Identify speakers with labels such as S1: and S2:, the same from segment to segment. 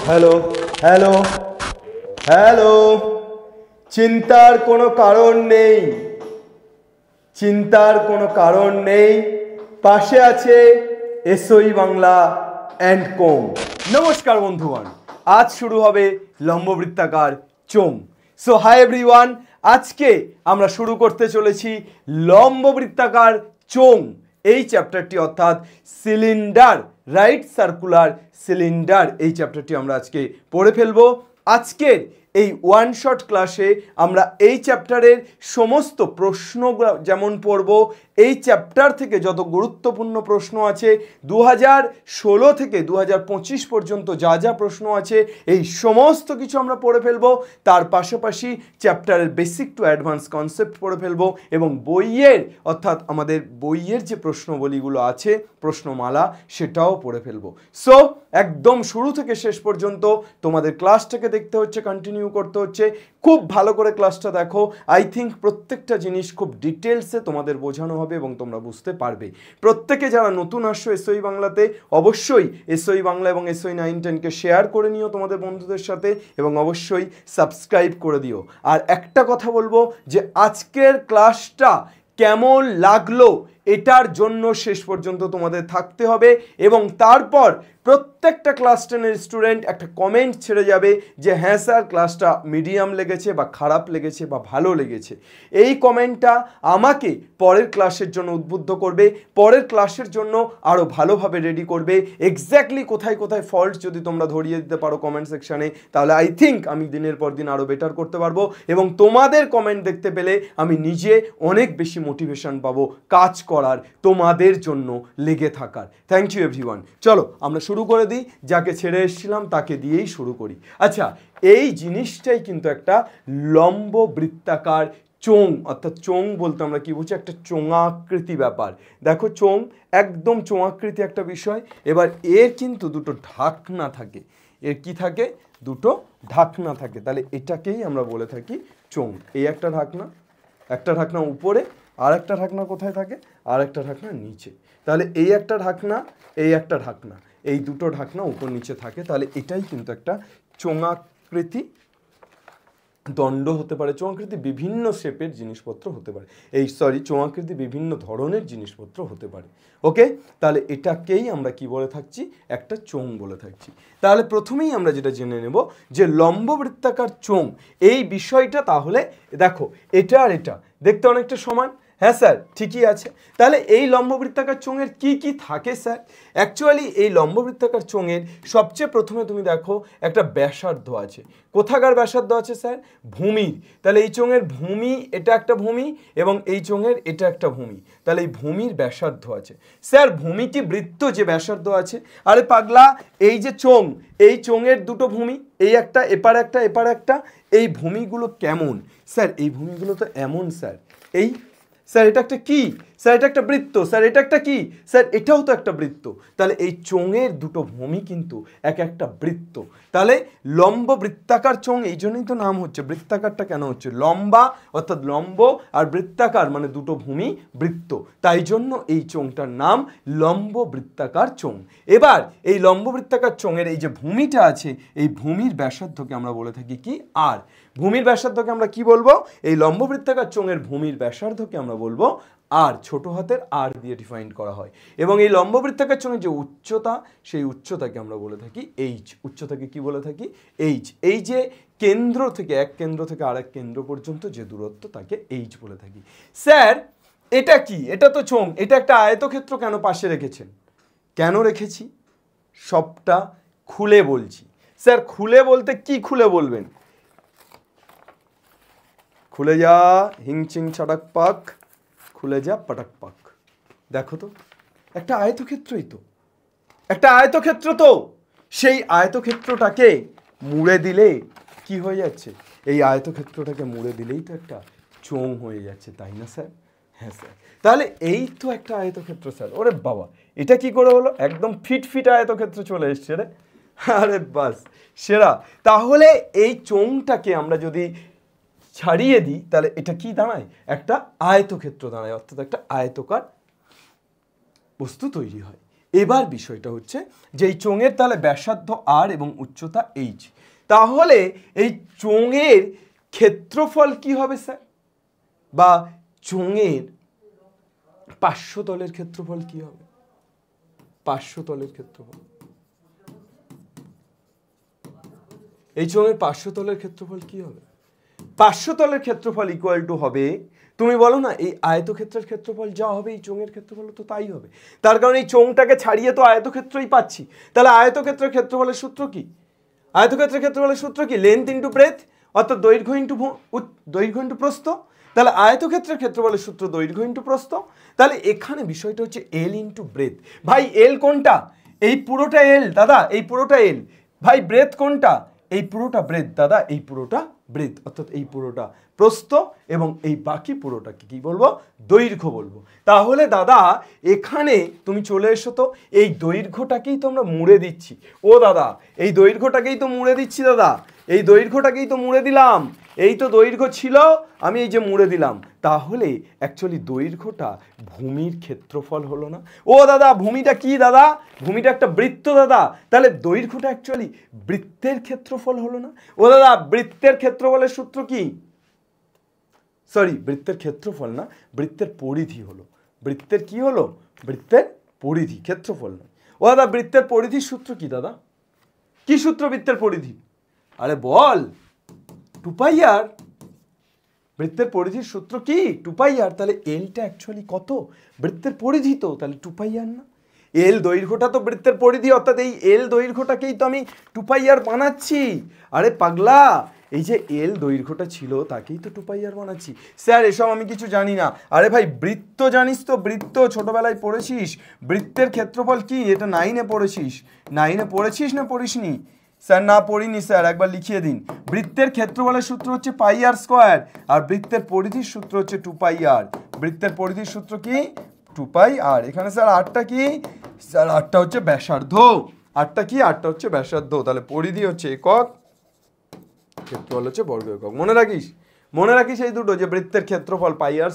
S1: Hello hello hello, চিন্তার কোনো কারণ নেই, চিন্তার কোনো কারণ নেই। পাশে আছে এসওই বাংলা অ্যান্ড কোম। নমস্কার বন্ধুগণ, আজ শুরু হবে লম্ববৃত্তাকার চোঙ। সো হাই এভরিওয়ান, আজকে আমরা শুরু করতে চলেছি লম্ববৃত্তাকার চোঙ এই চ্যাপ্টারটি, অর্থাৎ সিলিন্ডার, রাইট সার্কুলার সিলিন্ডার, এই চ্যাপ্টারটি আমরা আজকে পড়ে ফেলবো। আজকের এই ওয়ান শট ক্লাসে আমরা এই চ্যাপ্টারের সমস্ত প্রশ্ন যেমন পড়ব, এই চ্যাপ্টার থেকে যত গুরুত্বপূর্ণ প্রশ্ন আছে 2016 থেকে 2025 পর্যন্ত যা যা প্রশ্ন আছে এই সমস্ত কিছু আমরা পড়ে ফেলবো। তার পাশাপাশি চ্যাপ্টারের বেসিক টু অ্যাডভান্স কনসেপ্ট পড়ে ফেলবো এবং বইয়ের, অর্থাৎ আমাদের বইয়ের যে প্রশ্নবলীগুলো আছে, প্রশ্নমালা, সেটাও পড়ে ফেলবো। সো একদম শুরু থেকে শেষ পর্যন্ত তোমাদের ক্লাসটাকে দেখতে হচ্ছে, কন্টিনিউ করতে হচ্ছে। খুব ভালো করে ক্লাসটা দেখো। আই থিঙ্ক প্রত্যেকটা জিনিস খুব ডিটেলসে তোমাদের বোঝানো হবে এবং তোমরা বুঝতে পারবে। প্রত্যেকে যারা নতুন আসছো এসওই বাংলাতে, অবশ্যই এসওই বাংলা এবং এসওই 9-10কে শেয়ার করে নিও তোমাদের বন্ধুদের সাথে এবং অবশ্যই সাবস্ক্রাইব করে দিও। আর একটা কথা বলবো যে আজকের ক্লাসটা কেমন লাগলো এটার জন্য শেষ পর্যন্ত তোমাদের থাকতে হবে এবং তারপর প্রত্যেকটা ক্লাস 10-এর স্টুডেন্ট একটা কমেন্ট ছেড়ে যাবে যে হ্যাঁ স্যার ক্লাসটা মিডিয়াম লেগেছে বা খারাপ লেগেছে বা ভালো লেগেছে। এই কমেন্টটা আমাকে পরের ক্লাসের জন্য উদ্বুদ্ধ করবে, পরের ক্লাসের জন্য আরও ভালোভাবে রেডি করবে। এক্স্যাক্টলি কোথায় কোথায় ফল্ট যদি তোমরা ধরিয়ে দিতে পারো কমেন্ট সেকশানে, তাহলে আই থিঙ্ক আমি দিনের পর দিন আরও বেটার করতে পারবো এবং তোমাদের কমেন্ট দেখতে পেলে আমি নিজে অনেক বেশি মোটিভেশন পাবো কাজ করার, তোমাদের জন্য লেগে থাকার। Thank you everyone. চলো আমরা শুরু করে দিই, যাকে ছেড়ে এসেছিলাম তাকে দিয়েই শুরু করি। আচ্ছা, এই জিনিসটাই কিন্তু একটা লম্ব বৃত্তাকার চোঙ, অর্থাৎ চোঙ বলতে আমরা কি বুঝি, একটা চোঙাকৃতি ব্যাপার। দেখো চোঙ একদম চোঙাকৃতি একটা বিষয়। এবার এর কিন্তু দুটো ঢাকনা থাকে। এর কি থাকে? দুটো ঢাকনা থাকে। তাহলে এটাকেই আমরা বলে থাকি চোঙ। এই একটা ঢাকনা, একটা ঢাকনা উপরে, আর একটা ঢাকনা কোথায় থাকে? আর একটা ঢাকনা নিচে। তাহলে এই একটা ঢাকনা, এই একটা ঢাকনা, এই দুটো ঢাকনা উপর নিচে থাকে। তাহলে এটাই কিন্তু একটা চোঙাকৃতি দণ্ড হতে পারে। চোঙাকৃতি বিভিন্ন শেপের জিনিসপত্র হতে পারে, চোঙাকৃতি বিভিন্ন ধরনের জিনিসপত্র হতে পারে। ওকে, তাহলে এটাকেই আমরা কি বলে থাকছি? একটা চোঙ বলে থাকছি। তাহলে প্রথমেই আমরা যেটা জেনে নেব যে লম্ব বৃত্তাকার চোঙ এই বিষয়টা, তাহলে দেখো এটা আর এটা দেখতে অনেকটা সমান। হ্যাঁ স্যার, ঠিকই আছে। তাহলে এই লম্ববৃত্তাকার চোঙের কি কি থাকে স্যার? অ্যাকচুয়ালি এই লম্ববৃত্তাকার চোঙের সবচেয়ে প্রথমে তুমি দেখো একটা ব্যাসার্ধ আছে। কোথাকার ব্যাসার্ধ আছে স্যার? ভূমির। তাহলে এই চোঙের ভূমি, এটা একটা ভূমি এবং এই চোঙের এটা একটা ভূমি। তাহলে এই ভূমির ব্যাসার্ধ আছে। স্যার ভূমি কি বৃত্ত যে ব্যাসার্ধ আছে? আরে পাগলা, এই যে চোঙ, এই চোঙের দুটো ভূমি, এই একটা এপার একটা এপার একটা, এই ভূমিগুলো কেমন? স্যার এই ভূমিগুলো তো এমন স্যার। এই স্যার এটা একটা কি? স্যার এটা একটা বৃত্ত। স্যার এটা একটা কি? স্যার এটাও তো একটা বৃত্ত। তাহলে এই চোঙের দুটো ভূমি কিন্তু এক একটা বৃত্ত। তাহলে লম্ব বৃত্তাকার চোঙ, এই জন্যই তো নাম হচ্ছে। বৃত্তাকারটা কেন হচ্ছে? লম্বা অর্থাৎ লম্ব, আর বৃত্তাকার মানে দুটো ভূমি বৃত্ত, তাই জন্য এই চোঙটার নাম লম্ব বৃত্তাকার চোঙ। এবার এই লম্ব বৃত্তাকার চোঙের এই যে ভূমিটা আছে, এই ভূমির ব্যাসার্ধকে আমরা বলে থাকি কি? আর। ভূমির ব্যাসার্ধকে আমরা কি বলবো? এই লম্ব বৃত্তাকার চোঙের ভূমির ব্যাসার্ধকে আমরা বলবো আর, ছোট হাতের আর দিয়ে ডিফাইন করা হয়। এবং এই লম্ব বৃত্তাকার চোঙের যে উচ্চতা, সেই উচ্চতাকে আমরা বলে থাকি এইচ। উচ্চতাকে কি বলে থাকি? এইচ। এই যে কেন্দ্র থেকে, এক কেন্দ্র থেকে আরেক কেন্দ্র পর্যন্ত যে দূরত্ব, তাকে এইচ বলে থাকি। স্যার এটা কি? এটা তো চোঙ, এটা একটা আয়তক্ষেত্র কেন পাশে রেখেছেন? কেন রেখেছি সবটা খুলে বলছি। স্যার খুলে বলতে কি খুলে বলবেন? খুলে যা হিংচিং ছাটাক পাক, খুলে যা পাটাক পাক। দেখো তো, একটা আয়তক্ষেত্রই তো, একটা আয়তক্ষেত্র তো। সেই আয়তক্ষেত্রটাকে মুড়ে দিলে কি হয়ে যাচ্ছে? এই আয়তক্ষেত্রটাকে মুড়ে দিলেই তো একটা চোঙ হয়ে যাচ্ছে, তাই না স্যার? হ্যাঁ স্যার। তাহলে এই তো একটা আয়তক্ষেত্র স্যার। ওরে বাবা, এটা কি করে হলো? একদম ফিট ফিট আয়তক্ষেত্র চলে এসছে রে। আরে বাস, সেরা। তাহলে এই চোঙটাকে আমরা যদি ছাড়িয়ে দিই, তাহলে এটা কি দাঁড়ায়? একটা আয়তক্ষেত্র দাঁড়ায়, অর্থাৎ একটা আয়তকার বস্তু তৈরি হয়। এবার বিষয়টা হচ্ছে যে এই চোঙের তাহলে ব্যাসার্ধ আর এবং উচ্চতা এইচ, তাহলে এই চোঙের ক্ষেত্রফল কি হবে স্যার, বা চোঙের পার্শ্বতলের ক্ষেত্রফল কি হবে? পার্শ্বতলের ক্ষেত্রফল, এই চোঙের পার্শ্বতলের ক্ষেত্রফল কি হবে? পার্শ্বতলের ক্ষেত্রফল ইকুয়াল টু হবে, তুমি বলো না, এই আয়তক্ষেত্রের ক্ষেত্রফল যা হবে এই চোঙের ক্ষেত্রফল তো তাই হবে। তার কারণ এই চোঙটাকে ছাড়িয়ে তো আয়তক্ষেত্রই পাচ্ছি। তাহলে আয়তক্ষেত্রের ক্ষেত্রফলের সূত্র কি? আয়তক্ষেত্রের ক্ষেত্রফলের সূত্র কি? লেন্থ ইন্টু ব্রেথ, অর্থাৎ দৈর্ঘ্য ইন্টু প্রস্থ। তাহলে আয়তক্ষেত্রের ক্ষেত্রফলের সূত্র দৈর্ঘ্য ইন্টু প্রস্থ। তাহলে এখানে বিষয়টা হচ্ছে এল ইন্টু ব্রেথ। ভাই এল কোনটা? এই পুরোটা এল দাদা, এই পুরোটা এল। ভাই ব্রেথ কোনটা? এই পুরোটা ব্রেথ দাদা, এই পুরোটা ব্রেথ, অর্থাৎ এই পুরোটা প্রস্থ এবং এই বাকি পুরোটাকে কি বলবো? দৈর্ঘ্য বলবো। তাহলে দাদা এখানে তুমি চলে এসো তো, এই দৈর্ঘ্যটাকেই তো আমরা মুড়ে দিচ্ছি। ও দাদা এই দৈর্ঘ্যটাকেই তো মুড়ে দিচ্ছি দাদা, এই দৈর্ঘ্যটাকেই তো মুড়ে দিলাম। এই তো দৈর্ঘ্য ছিল, আমি এই যে মুড়ে দিলাম। তাহলে অ্যাকচুয়ালি দৈর্ঘ্যটা ভূমির ক্ষেত্রফল হলো না? ও দাদা ভূমিটা কি দাদা? ভূমিটা একটা বৃত্ত দাদা, তাহলে দৈর্ঘ্যটা অ্যাকচুয়ালি বৃত্তের ক্ষেত্রফল হলো না? ও দাদা বৃত্তের ক্ষেত্রফলের সূত্র কি? সরি, বৃত্তের ক্ষেত্রফল না, বৃত্তের পরিধি হলো। বৃত্তের কি হলো? বৃত্তের পরিধি, ক্ষেত্রফল নয়। ও দাদা বৃত্তের পরিধির সূত্র কি দাদা? কি সূত্র বৃত্তের পরিধি? আরে বল, 2πr। বৃত্তের পরিধির সূত্র কি? 2πr। তাহলে এলটা অ্যাকচুয়ালি কত? বৃত্তের পরিধি তো, তাহলে 2πr না? এল দৈর্ঘ্যটা তো বৃত্তের পরিধি, অর্থাৎ এই এল দৈর্ঘ্যটাকেই তো আমি 2πr বানাচ্ছি। আরে পাগলা, এই যে এল দৈর্ঘ্যটা ছিল তাকেই তো 2πr বানাচ্ছি। স্যার এসব আমি কিছু জানি না। আরে ভাই বৃত্ত জানিস তো, বৃত্ত ছোটবেলায় পড়েছিস। বৃত্তের ক্ষেত্রফল কি? এটা 9-এ পড়েছিস। 9-এ পড়েছিস না পড়িসনি? স্যার না পড়িনি স্যার, একবার লিখিয়ে দিন। বৃত্তের ক্ষেত্রফলের সূত্র হচ্ছে πr², আর বৃত্তের পরিধির সূত্র হচ্ছে 2πr। বৃত্তের পরিধির সূত্র কি? 2πr। এখানে স্যার আরটা কি? স্যার আরটা হচ্ছে ব্যাসার্ধ। আরটা কি? আরটা হচ্ছে ব্যাসার্ধ। তাহলে পরিধি হচ্ছে একক, ক্ষেত্রফল হচ্ছে বর্গ একক। মনে রাখিস, মনে রাখিস এই দুটো, যে বৃত্তের ক্ষেত্রফল πr²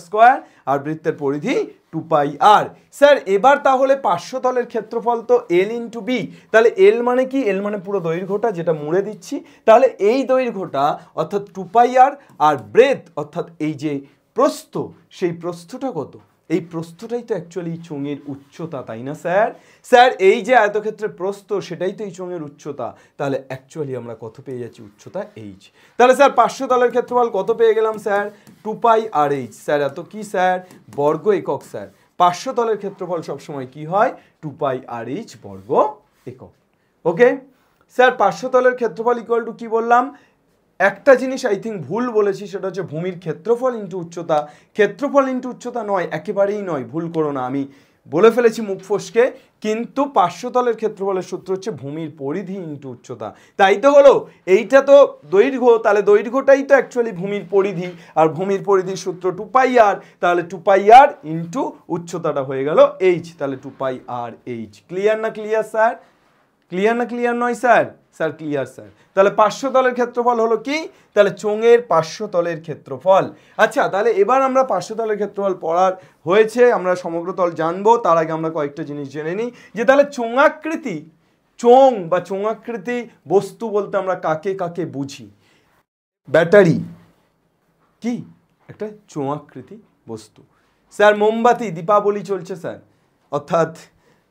S1: আর বৃত্তের পরিধি 2πr। স্যার এবার তাহলে পার্শ্বতলের ক্ষেত্রফল তো l ইন্টু বি। তাহলে এল মানে কি? এল মানে পুরো দৈর্ঘ্যটা, যেটা মুড়ে দিচ্ছি। তাহলে এই দৈর্ঘ্যটা অর্থাৎ 2πr, আর ব্রেথ অর্থাৎ এই যে প্রস্থ, সেই প্রস্থটা কত? এই প্রস্থটাই তো অ্যাকচুয়ালি চোঙের উচ্চতা, তাই না স্যার? স্যার এই যে আয়তক্ষেত্রের প্রস্থ, সেটাই তো এই চোঙের উচ্চতা। তাহলে অ্যাকচুয়ালি আমরা কত পেয়ে যাচ্ছি? উচ্চতা এইচ। তাহলে স্যার পার্শ্বতলের ক্ষেত্রফল কত পেয়ে গেলাম স্যার? 2πrh। স্যার এত কি স্যার? বর্গ একক স্যার। পার্শ্বতলের ক্ষেত্রফল সবসময় কি হয়? 2πrh বর্গ একক। ওকে স্যার, পার্শ্বতলের ক্ষেত্রফল ইকুয়াল টু কি বললাম? একটা জিনিস আই থিঙ্ক ভুল বলেছি, সেটা হচ্ছে ভূমির ক্ষেত্রফল ইন্টু উচ্চতা। ক্ষেত্রফল ইন্টু উচ্চতা নয়, একেবারেই নয়, ভুল করো না, আমি বলে ফেলেছি মুখ ফসকে। কিন্তু পার্শ্বতলের ক্ষেত্রফলের সূত্র হচ্ছে ভূমির পরিধি ইন্টু উচ্চতা। তাই তো হলো, এইটা তো দৈর্ঘ্য, তাহলে দৈর্ঘ্যটাই তো অ্যাকচুয়ালি ভূমির পরিধি, আর ভূমির পরিধির সূত্র 2πr। তাহলে 2πr ইন্টু উচ্চতাটা হয়ে গেল এইচ। তাহলে 2πrh। ক্লিয়ার না ক্লিয়ার স্যার? ক্লিয়ার না ক্লিয়ার নয় স্যার? Sir clear sir. তাহলে পার্শ্বতলের ক্ষেত্রফল হলো কি? তাহলে চোঙের পার্শ্বতলের ক্ষেত্রফল। আচ্ছা, তাহলে এবার আমরা পার্শ্বতলের ক্ষেত্রফল পড়ার হয়েছে, আমরা সমগ্র তল জানবো। তার আগে আমরা কয়েকটা জিনিস জেনে নিই, যে তাহলে চোঙাকৃতি, চোঙ বা চোঙাকৃতি বস্তু বলতে আমরা কাকে কাকে বুঝি? ব্যাটারি কি একটা চোঙাকৃতি বস্তু। স্যার মোমবাতি, দীপাবলি চলছে স্যার, অর্থাৎ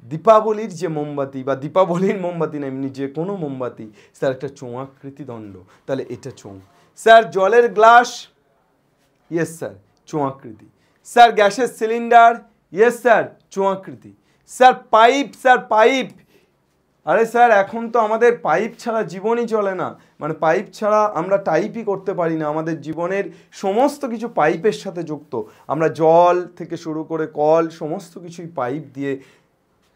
S1: দীপাবলির যে মোমবাতি, বা দীপাবলির মোমবাতি না, এমনি যে কোনো মোমবাতি, স্যার একটা চোঙাকৃতি দণ্ড, তাহলে এটা চোঙ। স্যার জলের গ্লাস, ইয়েস স্যার চোঙাকৃতি। স্যার গ্যাসের সিলিন্ডার, ইয়েস স্যার চোঙাকৃতি। স্যার পাইপ, স্যার পাইপ, আরে স্যার এখন তো আমাদের পাইপ ছাড়া জীবনই চলে না, মানে পাইপ ছাড়া আমরা টাইপই করতে পারি না। আমাদের জীবনের সমস্ত কিছু পাইপের সাথে যুক্ত। আমরা জল থেকে শুরু করে কল, সমস্ত কিছুই পাইপ দিয়ে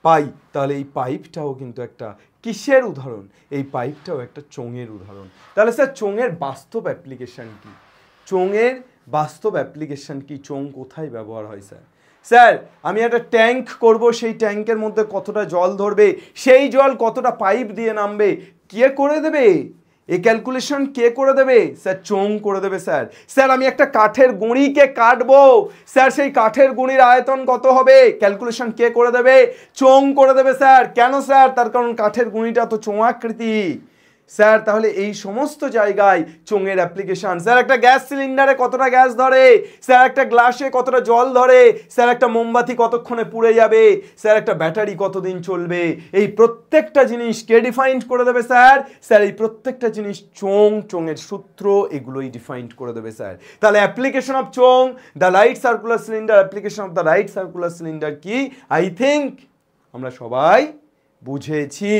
S1: পাই। তাহলে এই পাইপটাও কিন্তু একটা কিসের উদাহরণ? এই পাইপটাও একটা চোঙের উদাহরণ। তাহলে স্যার চোঙের বাস্তব অ্যাপ্লিকেশান কি? চোঙের বাস্তব অ্যাপ্লিকেশান কি? চোঙ কোথায় ব্যবহার হয় স্যার? স্যার আমি একটা ট্যাঙ্ক করব, সেই ট্যাঙ্কের মধ্যে কতটা জল ধরবে, সেই জল কতটা পাইপ দিয়ে নামবে, কে করে দেবে? এই ক্যালকুলেশন কে করে দেবে স্যার? চোং করে দেবে স্যার। স্যার আমি একটা কাঠের গুঁড়িকে কাটবো, স্যার সেই কাঠের গুঁড়ির আয়তন কত হবে? ক্যালকুলেশন কে করে দেবে? চোং করে দেবে স্যার। কেন স্যার? তার কারণ কাঠের গুঁড়িটা তো চোঙাকৃতি স্যার। তাহলে এই সমস্ত জায়গায় চোঙের অ্যাপ্লিকেশন। স্যার একটা গ্যাস সিলিন্ডারে কতটা গ্যাস ধরে? স্যার একটা গ্লাসে কতটা জল ধরে? স্যার একটা মোমবাতি কতক্ষণে পুড়ে যাবে? স্যার একটা ব্যাটারি কতদিন চলবে? এই প্রত্যেকটা জিনিস কে ডিফাইন্ড করে দেবে স্যার? স্যার এই প্রত্যেকটা জিনিস চোঙের সূত্র এগুলোই ডিফাইন্ড করে দেবে স্যার। তাহলে অ্যাপ্লিকেশন অফ চোং, the right circular cylinder, application of the right circular cylinder কি? আই থিঙ্ক আমরা সবাই বুঝেছি।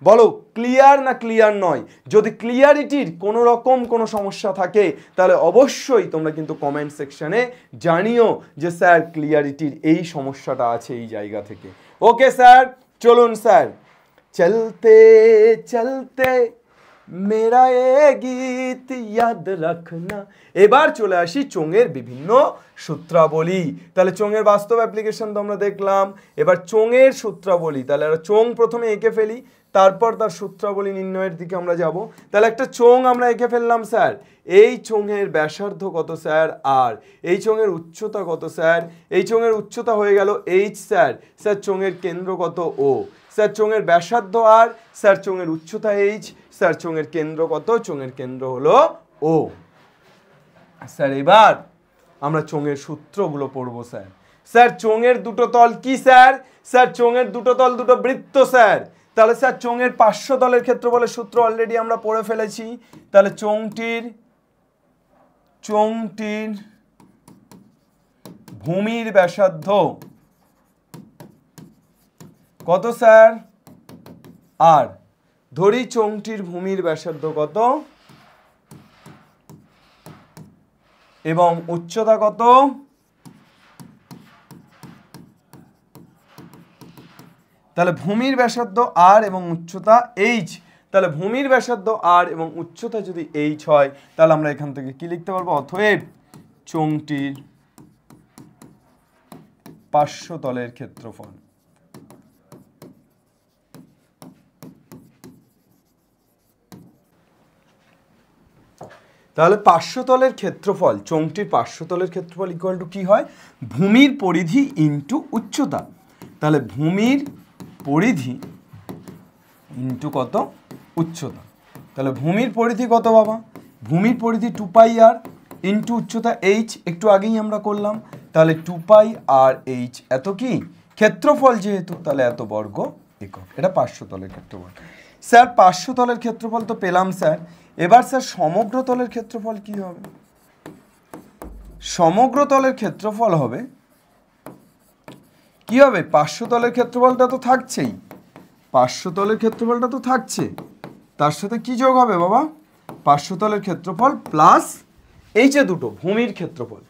S1: বলো ক্লিয়ার না ক্লিয়ার নয়? যদি ক্লিয়ারিটির কোনো রকম কোনো সমস্যা থাকে তাহলে অবশ্যই তোমরা কিন্তু কমেন্ট সেকশনে জানিও যে স্যার ক্লিয়ারিটির এই সমস্যাটা আছে এই জায়গা থেকে। ওকে স্যার, চলুন স্যার। চলতে চলতে মেরা এ গীত ইয়াদ রাখনা। এবার চলে আসি চোঙের বিভিন্ন সূত্রাবলী। তাহলে চোঙের বাস্তব অ্যাপ্লিকেশন তো আমরা দেখলাম, এবার চোঙের সূত্রাবলী। তাহলে চোং প্রথমে এঁকে ফেলি, তারপর তার সূত্রাবলী নির্ণয়ের দিকে আমরা যাব। তাহলে একটা চোং আমরা এঁকে ফেললাম স্যার। এই চোঙের ব্যাসার্ধ কত স্যার? আর এই চোঙের উচ্চতা কত স্যার? এই চোঙের উচ্চতা হয়ে গেল এইচ স্যার। স্যার চোঙের কেন্দ্র কত? ও। স্যার চোঙের ব্যাসার্ধ আর, স্যার চোঙের উচ্চতা এইচ, স্যার চোঙের কেন্দ্র কত? চোঙের কেন্দ্র হলো ও। স্যার এবার আমরা চোঙের সূত্রগুলো পড়বো স্যার। স্যার চোঙের দুটো তল কি স্যার? স্যার চোঙের দুটো তল দুটো বৃত্ত স্যার। তাহলে স্যার চোঙের পার্শ্বতলের ক্ষেত্রফলের সূত্র অলরেডি আমরা পড়ে ফেলেছি। তাহলে চোঙটির ভূমির ব্যাসার্ধ কত স্যার? আর ধরি চোঙটির ভূমির ব্যাসার্ধ কত এবং উচ্চতা কত? তাহলে ভূমির ব্যাসার্ধ আর এবং উচ্চতা এইচ। তাহলে ভূমির ব্যাসার্ধ আর এবং উচ্চতা যদি এইচ হয় তাহলে আমরা এখান থেকে কি লিখতে পারবো? অতএব চোঙটির পার্শ্বতলের ক্ষেত্রফল। তাহলে পার্শ্বতলের ক্ষেত্রফল, চোঙটির পার্শ্বতলের ক্ষেত্রফল ইকুয়াল টু কি হয়? ভূমির পরিধি ইন্টু উচ্চতা। তাহলে ভূমির পরিধি ইন্টু কত? উচ্চতা। তাহলে ভূমির পরিধি কত বাবা? ভূমির পরিধি 2 r ইন্টু উচ্চতা এইচ, একটু আগেই আমরা করলাম। তাহলে 2 r h এত কি? ক্ষেত্রফল যেহেতু তাহলে এত বর্গ একক। এটা পার্শ্বতলের ক্ষেত্রফল। স্যার পার্শ্বতলের ক্ষেত্রফল তো পেলাম স্যার। এবার স্যার সমগ্র তলের ক্ষেত্রফল কি হবে? সমগ্র তলের ক্ষেত্রফল হবে কি হবে? পার্শ্বতলের ক্ষেত্রফলটা তো থাকছেই, পার্শ্বতলের ক্ষেত্রফলটা তো থাকছে, তার সাথে কি যোগ হবে বাবা? পার্শ্বতলের ক্ষেত্রফল প্লাস এই যে দুটো ভূমির ক্ষেত্রফল।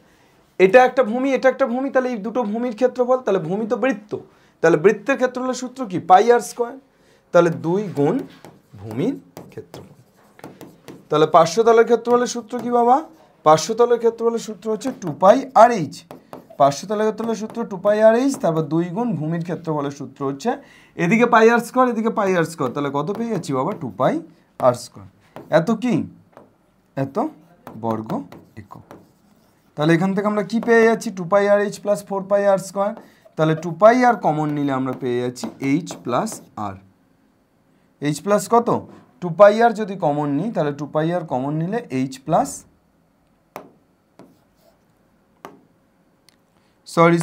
S1: এটা একটা ভূমি, এটা একটা ভূমি, তাহলে এই দুটো ভূমির ক্ষেত্রফল। তাহলে ভূমি তো বৃত্ত, তাহলে বৃত্তের ক্ষেত্রফলের সূত্র কি? পাই আর স্কয়ার। তাহলে 2 গুণ ভূমির ক্ষেত্রফল। তাহলে পার্শ্বতলের ক্ষেত্রফলের সূত্র কি বাবা? পার্শ্বতলের ক্ষেত্রফলের সূত্র হচ্ছে 2 r h। পার্শ্বতলের ক্ষেত্রফলের সূত্র 2 r h, তারপর 2 গুণ ভূমির ক্ষেত্রফলের সূত্র হচ্ছে এদিকে পাই আর স্কয়ার, এদিকে পাই আর স্কয়ার। তাহলে কত পেয়ে যাচ্ছি বাবা? 2 r স্কয়ার। এত কি? এত বর্গ একক। তাহলে এখান থেকে আমরা কি পেয়ে যাচ্ছি? 2 r h plus 4 r square. তাহলে 2 r কমন নিলে আমরা পেয়ে যাচ্ছি h plus r। h plus কত? 2 r যদি কমন নিই তাহলে 2 r কমন নিলে h প্লাস, সরি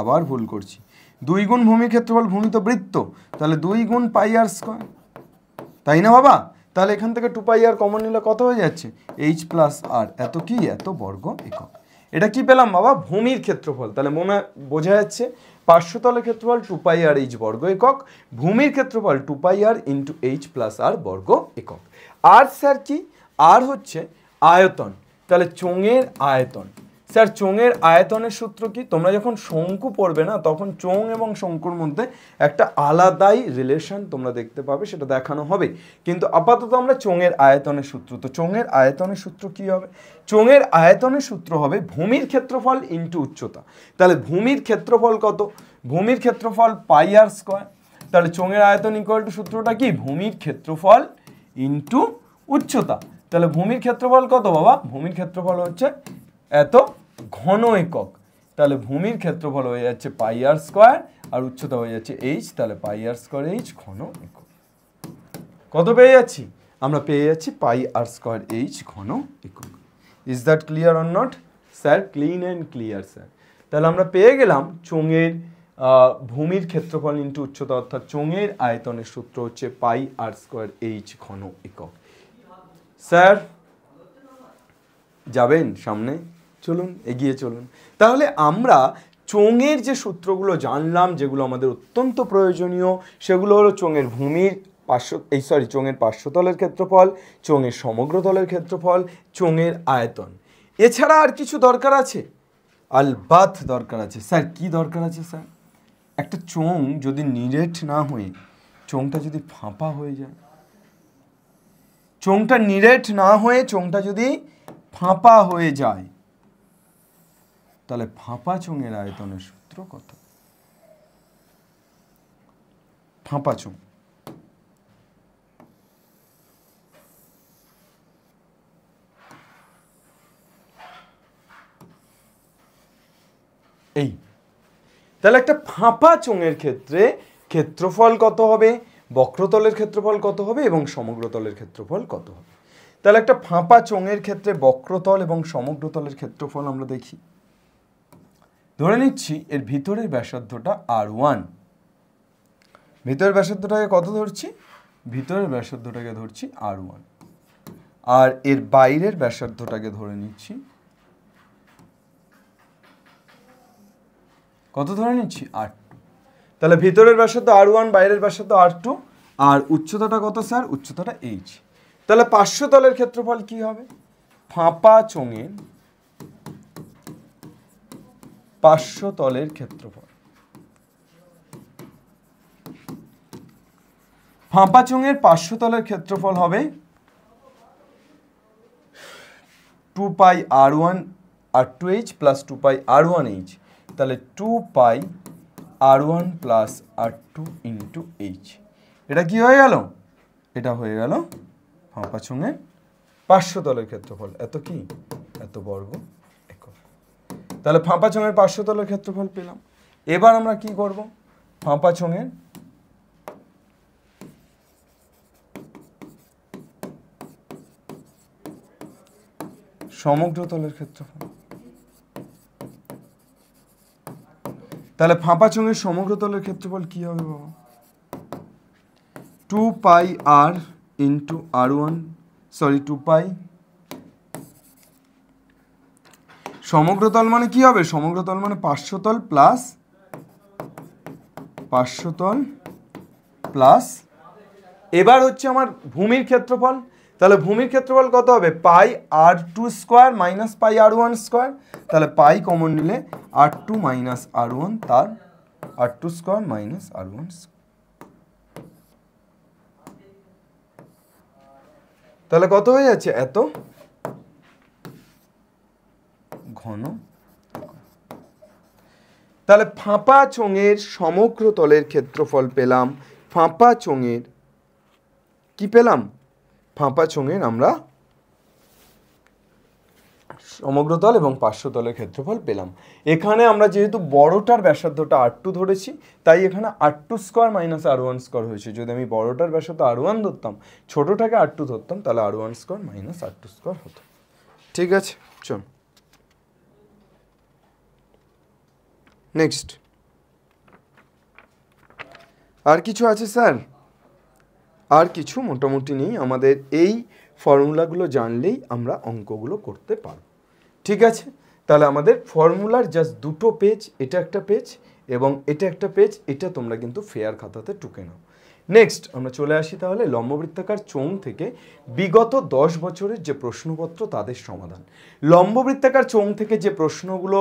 S1: আবার ভুল করছি। 2 গুণ ভূমির ক্ষেত্রফল, ভূমি তো বৃত্ত, তাহলে 2 গুণ পাই আর স্কয়ার, তাই না বাবা? তাহলে এখান থেকে 2 r কমন নিলে কত হয়ে যাচ্ছে? h plus r। এত কি? এত বর্গ একক। এটা কি পেলাম বাবা? ভূমির ক্ষেত্রফল। তাহলে বোঝা যাচ্ছে পার্শ্বতলের ক্ষেত্রফল 2 r h বর্গ একক, ভূমির ক্ষেত্রফল 2 r into h plus r বর্গ একক। আর স্যার কি? আর হচ্ছে আয়তন। তাহলে চোঙের আয়তন। স্যার চোঙের আয়তনের সূত্র কি? তোমরা যখন শঙ্কু পড়বে না তখন চোঙ এবং শঙ্কুর মধ্যে একটা আলাদাই রিলেশন তোমরা দেখতে পাবে, সেটা দেখানো হবে। কিন্তু আপাতত আমরা চোঙের আয়তনের সূত্র, তো চোঙের আয়তনের সূত্র কি হবে? চোঙের আয়তনের সূত্র হবে ভূমির ক্ষেত্রফল ইন্টু উচ্চতা। তাহলে ভূমির ক্ষেত্রফল কত? ভূমির ক্ষেত্রফল পাই আর স্কয়ার। তাহলে চোঙের আয়তন ইকুয়াল টু সূত্রটা কি? ভূমির ক্ষেত্রফল ইন্টু উচ্চতা। তাহলে ভূমির ক্ষেত্রফল কত বাবা? ভূমির ক্ষেত্রফল হচ্ছে এত ঘন একক। তাহলে ভূমির ক্ষেত্রফল হয়ে যাচ্ছে পাই আর স্কোয়ার, আর উচ্চতা হয়ে যাচ্ছে এইচ, তাহলে পাই আর স্কোয়ার এইচ ঘন একক। কত পেয়ে যাচ্ছি? আমরা পেয়ে যাচ্ছি পাই আর স্কোয়ার এইচ ঘন একক। Is that clear or not? Sir clean and clear sir. তাহলে আমরা পেয়ে গেলাম চোঙের ভূমির ক্ষেত্রফল ইন্টু উচ্চতা, অর্থাৎ চোঙের আয়তনের সূত্র হচ্ছে পাই আর স্কোয়ার এইচ ঘন একক। স্যার যাবেন সামনে? চলুন এগিয়ে চলুন। তাহলে আমরা চোঙের যে সূত্রগুলো জানলাম, যেগুলো আমাদের অত্যন্ত প্রয়োজনীয়, সেগুলো হলো চোঙের ভূমির চোঙের পার্শ্বতলের ক্ষেত্রফল, চোঙের সমগ্র তলের ক্ষেত্রফল, চোঙের আয়তন। এছাড়া আর কিছু দরকার আছে? আলবাত দরকার আছে। স্যার কি দরকার আছে স্যার? একটা চোঙ যদি নিরেট না হয়ে চোঙটা যদি ফাঁপা হয়ে যায়, চোঙটা নিরেট না হয়ে চোঙটা যদি ফাঁপা হয়ে যায়, তাহলে ফাঁপা চোঙের আয়তনের সূত্র কত? ফাঁপা চোঙ এই। তাহলে একটা ফাঁপা চোঙের ক্ষেত্রে ক্ষেত্রফল কত হবে, বক্রতলের ক্ষেত্রফল কত হবে এবং সমগ্র তলের ক্ষেত্রফল কত হবে? তাহলে একটা ফাঁপা চোঙের ক্ষেত্রে বক্রতল এবং সমগ্র তলের ক্ষেত্রফল আমরা দেখি। ধরে নিচ্ছি এর ভিতরের ব্যাসার্ধটা R1। ভিতরের ব্যাসার্ধটাকে কত ধরছি? ভিতরের ব্যাসার্ধটাকে ধরছি R1, আর এর বাইরের ব্যাসার্ধটাকে ধরে নিচ্ছি কত ধরে নিচ্ছি? R2। তাহলে ভিতরের ব্যাসার্ধ R1, বাইরের ব্যাসার্ধ R2, আর উচ্চতাটা কত স্যার? উচ্চতাটা H। তাহলে পার্শ্বতলের ক্ষেত্রফল কি হবে? ফাঁপা চোঙের পার্শ্বতলের ক্ষেত্রফল। ফাঁপা চোঙের পার্শ্বতলের ক্ষেত্রফল হবে 2 পাই R1 R2H প্লাস 2 পাই R1H। তাহলে 2 পাই R1 plus R2 into H। এটা কি হয়ে গেল? এটা হয়ে গেল ফাঁপা চোঙের পার্শ্বতলের ক্ষেত্রফল। এত কি? এত বর্গ একক। তাহলে ফাঁপা চোঙের পার্শ্বতলের ক্ষেত্রফল পেলাম। এবার আমরা কি করব? ফাঁপা চোঙের সমগ্র তলের ক্ষেত্রফল। তাহলে ফাঁপা চোঙের সমগ্র তলের ক্ষেত্রফল কি হবে বাবা? 2 পাই R ইন্টু R1, 2 পাই। সমগ্র তল মানে কি হবে? সমগ্র তল মানে পার্শ্বতল প্লাস এবার হচ্ছে আমার ভূমির ক্ষেত্রফল। তাহলে ভূমির ক্ষেত্রফল কত হবে? পাই R2 স্কোয়ার মাইনাস পাই R1 স্কোয়ার। তাহলে পাই কমন নিলে R2 মাইনাস R1, তার R2 square minus R1 square. তাহলে কত হয়ে যাচ্ছে? এত ঘন। তাহলে ফাঁপা চোঙের সমগ্র তলের ক্ষেত্রফল পেলাম। ফাঁপা চোঙের কি পেলাম? ফাঁপা চোঙের আমরা সমগ্র তল এবং পার্শ্বতলের ক্ষেত্রফল পেলাম। এখানে আমরা যেহেতু বড়টার ব্যাসার্ধটা R2 ধরেছি, তাই এখানে R2 square minus R1 square হয়েছে। যদি আমি বড়টার ব্যাসার্ধ R1 ধরতাম, ছোটটাকে R2 ধরতাম, তাহলে R1 square minus R2 square হতো। ঠিক আছে, চল নেক্সট। আর কিছু আছে স্যার? আর কিছু মোটামুটি নেই। আমাদের এই ফর্মুলাগুলো জানলেই আমরা অঙ্কগুলো করতে পারব। ঠিক আছে, তাহলে আমাদের ফর্মুলার জাস্ট দুটো পেজ, এটা একটা পেজ এবং এটা একটা পেজ, এটা তোমরা কিন্তু ফেয়ার খাতাতে টুকে নাও। নেক্সট আমরা চলে আসি তাহলে লম্ববৃত্তাকার চোঙ থেকে বিগত 10 বছরের যে প্রশ্নপত্র তাদের সমাধান। লম্ববৃত্তাকার চোঙ থেকে যে প্রশ্নগুলো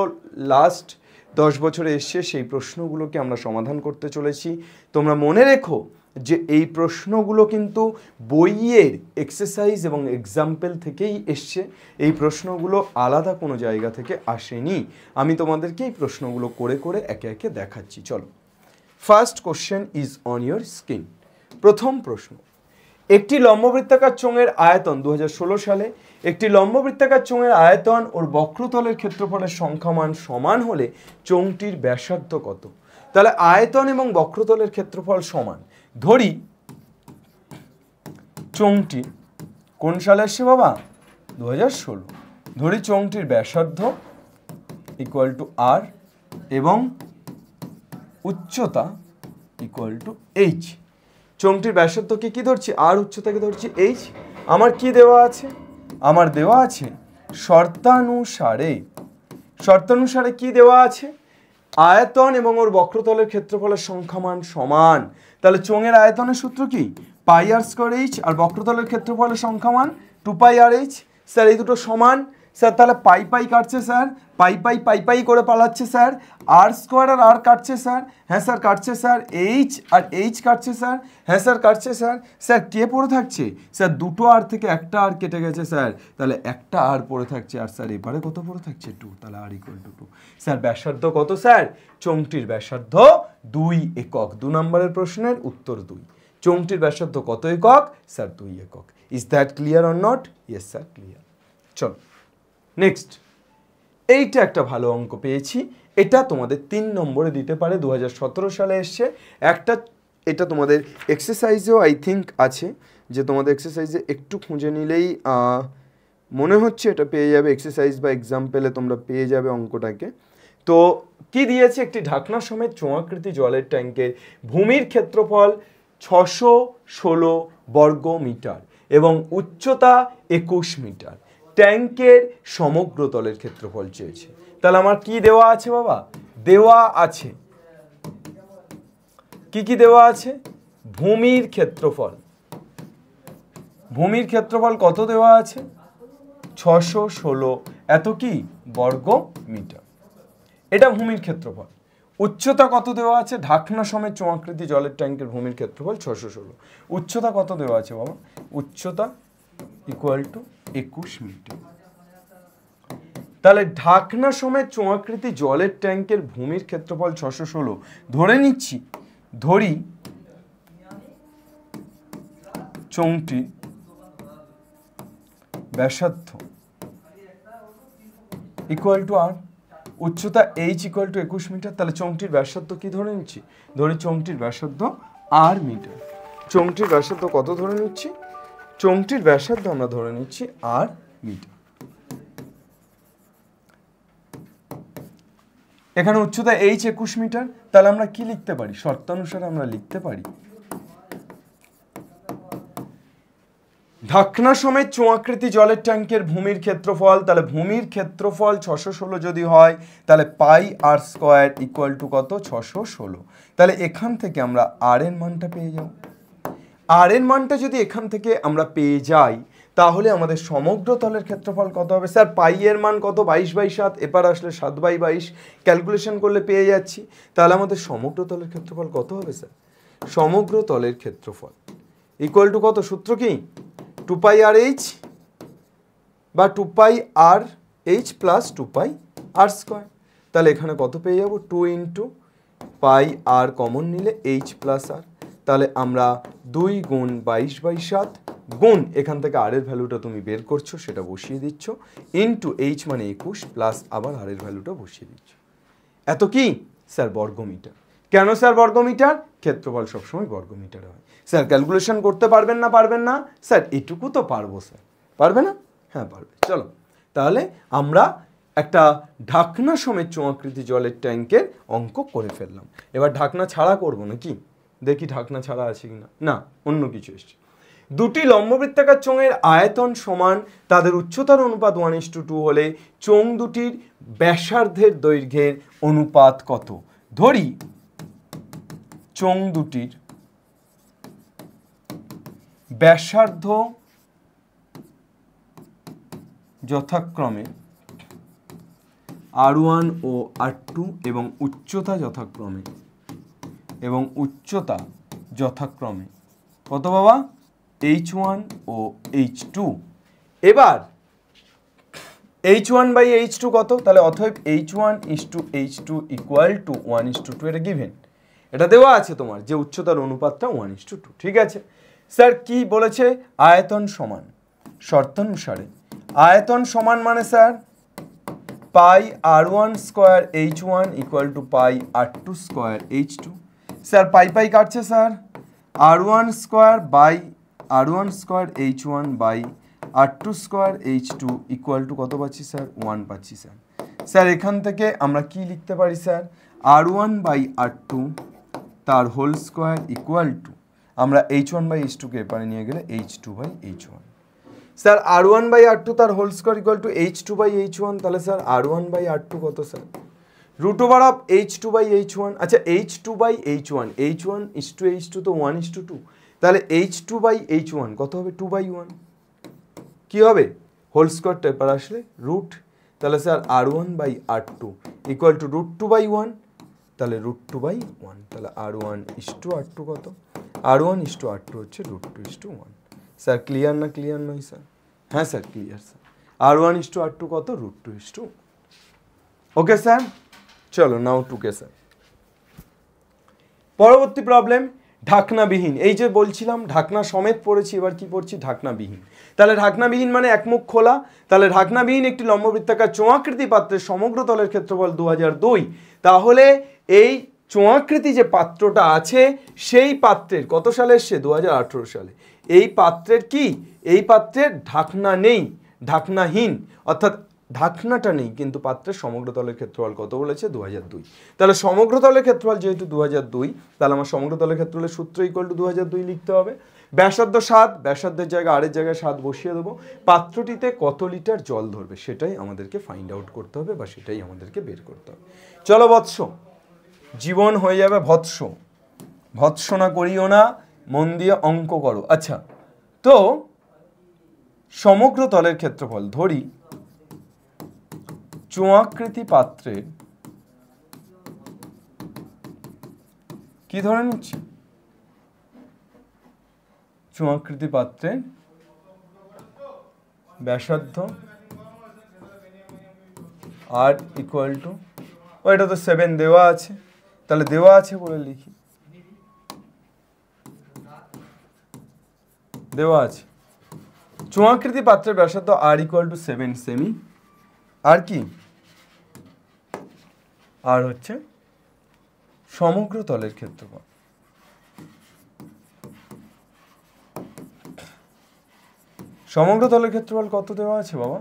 S1: লাস্ট 10 বছরে এসছে, সেই প্রশ্নগুলোকে আমরা সমাধান করতে চলেছি। তোমরা মনে রেখো যে এই প্রশ্নগুলো কিন্তু বইয়ের এক্সারসাইজ এবং এক্সাম্পল থেকেই এসছে। এই প্রশ্নগুলো আলাদা কোনো জায়গা থেকে আসেনি। আমি তোমাদেরকে এই প্রশ্নগুলো করে করে একে একে দেখাচ্ছি। চলো, first question is on your screen. প্রথম প্রশ্ন, একটি লম্ববৃত্তাকার চোঙের আয়তন 2016 সালে, একটি লম্ববৃত্তাকার চোঙের আয়তন ওর বক্রতলের ক্ষেত্রফলের সংখ্যামান সমান হলে চোঙটির ব্যাসার্ধ কত? তাহলে আয়তন এবং বক্রতলের ক্ষেত্রফল সমান। ধরি চোঙটি কোন সালে আসছে বাবা? 2016। ধরি চোঙটির ব্যাসার্ধ ইকুয়াল টু আর এবং উচ্চতা ইকুয়াল টু এইচ। চোঙটির ব্যাসার্ধকে কি ধরছি? আর উচ্চতাকে ধরছি এইচ। আমার কি দেওয়া আছে? আমার দেওয়া আছে শর্তানুসারে কি দেওয়া আছে? আয়তন এবং ওর বক্রতলের ক্ষেত্রফলের সংখ্যামান সমান। তাহলে চোঙের আয়তনের সূত্র কি? পাই আর স্কয়ার এইচ, আর বক্রতলের ক্ষেত্রফলের সংখ্যামান 2 পাই আর এইচ। স্যার এই দুটো সমান। স্যার তাহলে পাই পাই কাটছে স্যার, পাই করে পালাচ্ছে স্যার, আর স্কোয়ার আর আর কাটছে স্যার, হ্যাঁ স্যার কাটছে স্যার, এইচ আর এইচ কাটছে স্যার, হ্যাঁ স্যার কাটছে স্যার। স্যার কে পড়ে থাকছে? স্যার দুটো আর থেকে একটা আর কেটে গেছে স্যার, তাহলে একটা আর পড়ে থাকছে। আর স্যার এবারে কত পড়ে থাকছে? 2, তাহলে আর ইকুয়াল টু 2। স্যার ব্যাসার্ধ কত স্যার? চোঙটির ব্যাসার্ধ 2 একক। 2 নম্বরের প্রশ্নের উত্তর 2। চোঙটির ব্যাসার্ধ কত একক? স্যার 2 একক। Is that clear or not? Yes sir clear. চলো নেক্সট, এইটা একটা ভালো অঙ্ক পেয়েছি। এটা তোমাদের 3 নম্বরে দিতে পারে, 2017 সালে এসছে একটা। এটা তোমাদের এক্সারসাইজেও আই থিঙ্ক আছে, যে তোমাদের এক্সারসাইজে একটু খুঁজে নিলেই মনে হচ্ছে এটা পেয়ে যাবে। এক্সারসাইজ বা এক্সাম্পলে তোমরা পেয়ে যাবে অঙ্কটাকে। তো কি দিয়েছে? একটি ঢাকনা সমেত চোঙাকৃতি জলের ট্যাঙ্কের ভূমির ক্ষেত্রফল 616 বর্গ মিটার এবং উচ্চতা 21 মিটার। ট্যাঙ্কের সমগ্র তলের ক্ষেত্রফল চেয়েছে। তাহলে আমার কি দেওয়া আছে বাবা? দেওয়া আছে কি দেওয়া আছে? ভূমির ক্ষেত্রফল। ভূমির ক্ষেত্রফল কত দেওয়া আছে? 616 এত কি বর্গ মিটার। এটা ভূমির ক্ষেত্রফল। উচ্চতা কত দেওয়া আছে? ঢাকনা সমেত চোঙাকৃতি জলের ট্যাঙ্কের ভূমির ক্ষেত্রফল 616। উচ্চতা কত দেওয়া আছে বাবা? উচ্চতা ইকুয়াল টু 21 মিটার। তাহলে ঢাকনা সমেত চোঙাকৃতি জলের ট্যাঙ্কের ভূমির ক্ষেত্রফল 616। ধরে নিচ্ছি, ধরি চোঙটি ব্যাসার্ধ ইকুয়াল টু আর, উচ্চতা এইচ ইকুয়াল টু 21 মিটার। তাহলে চোঙটির ব্যাসার্ধ কি ধরে নিচ্ছি? ধরি চোঙটির ব্যাসার্ধ আর মিটার। চোঙটির ব্যাসার্ধ কত ধরে নিচ্ছি? চোঙটির ব্যাসার্ধ আমরা ধরে নিচ্ছি আর মিটার। এখানে উচ্চতা এইচ 21 মিটার। তাহলে আমরা কি লিখতে পারি? শর্তানুসারে আমরা লিখতে পারি ঢাকনা সমেত চোঙাকৃতি জলের ট্যাঙ্কের ভূমির ক্ষেত্রফল। তাহলে ভূমির ক্ষেত্রফল 616 যদি হয়, তাহলে পাই আর স্কোয়ার ইকুয়াল টু কত? 616। তাহলে এখান থেকে আমরা আর এর মানটা পেয়ে যাব। আর এর মানটা যদি এখান থেকে আমরা পেয়ে যাই, তাহলে আমাদের সমগ্র তলের ক্ষেত্রফল কত হবে? স্যার পাই এর মান কত? 22/7। এবার আসলে 7/22 ক্যালকুলেশন করলে পেয়ে যাচ্ছি। তাহলে আমাদের সমগ্র তলের ক্ষেত্রফল কত হবে স্যার? সমগ্র তলের ক্ষেত্রফল ইকুয়াল টু কত? সূত্র কি? 2 পাই আর এইচ বা 2 pi R H plus 2 pi আর স্কোয়ার। তাহলে এখানে কত পেয়ে যাব? 2 ইন্টু পাই আর কমন নিলে এইচ প্লাস আর। তাহলে আমরা 2 গুণ 22/7 গুণ এখান থেকে আর এর ভ্যালুটা তুমি বের করছো, সেটা বসিয়ে দিচ্ছ, ইন্টু এইচ মানে 21 প্লাস আবার আর এর ভ্যালুটা বসিয়ে দিচ্ছ। এত কি স্যার? বর্গমিটার। কেন স্যার বর্গমিটার? ক্ষেত্রফল সবসময় বর্গমিটারে হয়। স্যার ক্যালকুলেশন করতে পারবেন না? পারবেন না স্যার? এটুকু তো পারবো স্যার। পারবে না? হ্যাঁ পারবে। চলো তাহলে আমরা একটা ঢাকনা সমেত চোঙাকৃতি জলের ট্যাঙ্কের অঙ্ক করে ফেললাম। এবার ঢাকনা ছাড়া করবো নাকি? দেখি ঢাকনা ছাড়া আছে কিনা। না, অন্য কিছু এসছে। দুটি লম্ববৃত্তাকার চোঙের আয়তন সমান, তাদের উচ্চতার অনুপাত 1:2 হলে চোঙ দুটির ব্যাসার্ধের দৈর্ঘ্যের অনুপাত কত? ধরি চোঙ দুটির ব্যাসার্ধ যথাক্রমে R1 ও R2 এবং উচ্চতা যথাক্রমে কত বাবা? H1 ও H2। এবার H1/H2 কত? তাহলে অতএব H1:H2 ইকুয়াল টু 1:2। এটা গিভেন, এটা দেওয়া আছে তোমার যে উচ্চতার অনুপাতটা 1:2। ঠিক আছে স্যার কি বলেছে? আয়তন সমান শর্তানুসারে আয়তন সমান মানে sir pi r1 square h1 equal to pi r2 square h2। Sir pi pi কাটছে sir, r1 square by r1 square h1 by r2 square h2 equal to কত পাচ্ছি স্যার? 1 পাচ্ছি স্যার। স্যার এখান থেকে আমরা কি লিখতে পারি স্যার? r1 বাই r2 তার হোল স্কোয়ার ইকুয়াল টু আমরা h1 বাই h2 কে এপারে নিয়ে গেলে h2 by h1। Sir r1 by r2 তার whole square equal to h2 by h1, তাহলে স্যার r1 বাই r2 কত sir? Root over of h2 by h1। আচ্ছা h2 by h1, h1 is to h2 তো 1 is to 2, তাহলে h2 by h1 কত হবে? 2 by 1। কি হবে? Whole স্কোয়ারটা এবার আসলে রুট, তাহলে sir r1 by r2 equal to root 2 by 1, তাহলে রুট 2 বাই 1, তাহলে r1 ইস টু r2 কত? r1 ইস টু r2 হচ্ছে root 2 is to 1। Sir clear না ক্লিয়ার নয় স্যার? হ্যাঁ sir clear sir. r1 is to r2 কত? Root 2 is to. Okay sir, চলো নাও টুকে স্যার। পরবর্তী প্রবলেম ঢাকনাবিহীন। এই যে বলছিলাম ঢাকনা সমেত পড়েছি, এবার কি পড়ছি? ঢাকনাবিহীন। তাহলে ঢাকনাবিহীন মানে একমুখ খোলা। তাহলে ঢাকনাবিহীন একটি লম্ববৃত্তাকার চোঙাকৃতি পাত্রের সমগ্র তলের ক্ষেত্রফল 2002। তাহলে এই চোঙাকৃতি যে পাত্রটা আছে সেই পাত্রের কত সালে এসছে? 2018 সালে। এই পাত্রের কি? এই পাত্রের ঢাকনা নেই, ঢাকনাহীন, অর্থাৎ ঢাকনাটা নেই, কিন্তু পাত্রের সমগ্র তলের ক্ষেত্রফল কত বলেছে? 2002। তাহলে সমগ্র তলের ক্ষেত্রফল যেহেতু 2002, তাহলে আমার সমগ্র তলের ক্ষেত্রফলের সূত্র ইকুয়াল টু 2002 লিখতে হবে। ব্যাসার্ধ 7, ব্যাসার্ধের জায়গায় আরের জায়গায় 7 বসিয়ে দেবো। পাত্রটিতে কত লিটার জল ধরবে সেটাই আমাদেরকে ফাইন্ড আউট করতে হবে, বা সেটাই আমাদেরকে বের করতে হবে। চলো বৎস, জীবন হয়ে যাবে ভৎস, ভৎসনা করিও না, মন দিয়ে অঙ্ক করো। আচ্ছা, তো সমগ্র তলের ক্ষেত্রফল ধরি চোঙাকৃতি পাত্রের, কি ধরে নিচ্ছি? চোঙাকৃতি পাত্রের ব্যাসার্ধ আর ইকুয়াল টু, এটা তো 7 দেওয়া আছে, তাহলে দেওয়া আছে বলে লিখি, দেওয়া আছে চোঙাকৃতি পাত্রের ব্যাসার্ধ আর ইকুয়াল টু 7 সেমি, আর কি? আর হচ্ছে সমগ্র তলের ক্ষেত্রফল। সমগ্র তলের ক্ষেত্রফল কত দেওয়া আছে বাবা?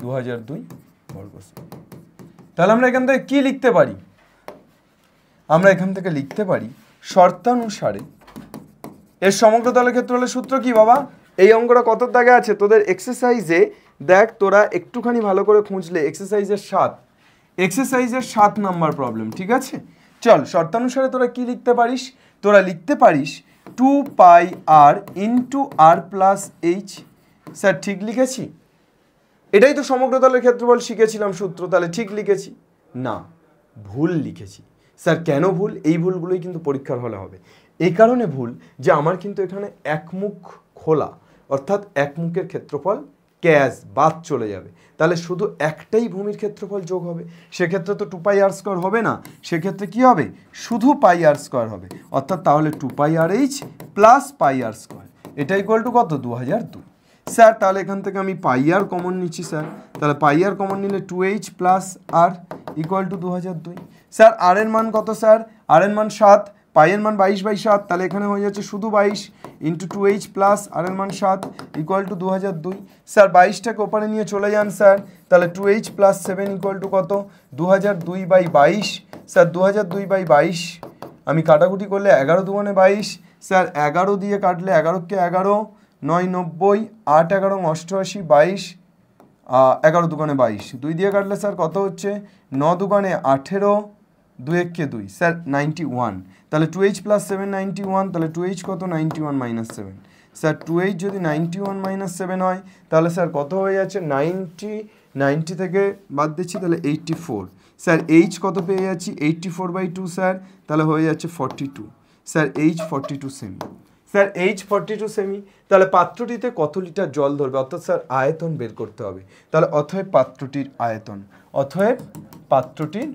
S1: 2002 বর্গ সেমি। তাহলে আমরা এখান থেকে কি লিখতে পারি? আমরা এখান থেকে লিখতে পারি শর্তানুসারে এর সমগ্র তলের ক্ষেত্রফলের সূত্র কি বাবা? এই অঙ্কটা কত দাগে আছে তোদের এক্সারসাইজে? দেখ তোরা একটুখানি ভালো করে খুঁজলে এক্সারসাইজের 7 নাম্বার প্রবলেম, ঠিক আছে? চল, শর্তানুসারে তোরা কি লিখতে পারিস? তোরা লিখতে পারিস 2 পাই আর ইন্টু আর প্লাস এইচ। স্যার ঠিক লিখেছি? এটাই তো সমগ্র তলের ক্ষেত্রফল শিখেছিলাম সূত্র, তাহলে ঠিক লিখেছি? না, ভুল লিখেছি। স্যার কেন ভুল? এই ভুলগুলোই কিন্তু পরীক্ষার হলে হবে। এই কারণে ভুল যে আমার কিন্তু এখানে একমুখ খোলা, অর্থাৎ একমুখের ক্ষেত্রফল ক্যাশ বাদ চলে যাবে, তাহলে শুধু একটাই ভূমির ক্ষেত্রফল যোগ হবে। সেক্ষেত্রে তো 2 পাই আর স্কোয়ার হবে না, সেক্ষেত্রে কি হবে? শুধু পাই আর স্কোয়ার হবে, অর্থাৎ তাহলে 2 পাই আর এইচ প্লাস পাই আর স্কোয়ার, এটা ইকুয়াল টু কত? 2002। স্যার তাহলে এখান থেকে আমি পাই আর কমন নিচ্ছি স্যার, তাহলে পাই আর কমন নিলে 2h plus R equal to 2002। Sir R এর মান কত স্যার? আর এর মান 7, পাই এর মান 22/7, তাহলে এখানে হয়ে যাচ্ছে শুধু 22 ইন্টু 2h প্লাস আর এর মান 7 ইকুয়াল টু 2002। স্যার 22টাকে ওপারে নিয়ে চলে যান স্যার, তাহলে 2h প্লাস 7 ইকুয়াল টু কত? 2002/22। স্যার 2002/22 আমি কাটাকুটি করলে 11 দুগুণে 22, স্যার 11 দিয়ে কাটলে 11কে 11, 9 90, 8 11 88, 22, 11 দুগুণে 22, 2 দিয়ে কাটলে স্যার কত হচ্ছে? 9 দুগুণে 18, 2 1 2, স্যার 91। তাহলে 2h প্লাস 7 91, তাহলে 2h কত? 91 মাইনাস 7। স্যার 2h যদি 91 মাইনাস 7 হয় তাহলে স্যার কত হয়ে যাচ্ছে? 90 থেকে বাদ দিচ্ছি, তাহলে 84। স্যার h কত পেয়ে যাচ্ছি? 84/2 স্যার, তাহলে হয়ে যাচ্ছে 42। Sir h 42 semi. Sir h 42 semi, তাহলে পাত্রটিতে কত লিটার জল ধরবে? অর্থাৎ স্যার আয়তন বের করতে হবে। তাহলে অতএব পাত্রটির আয়তন, অতএব পাত্রটির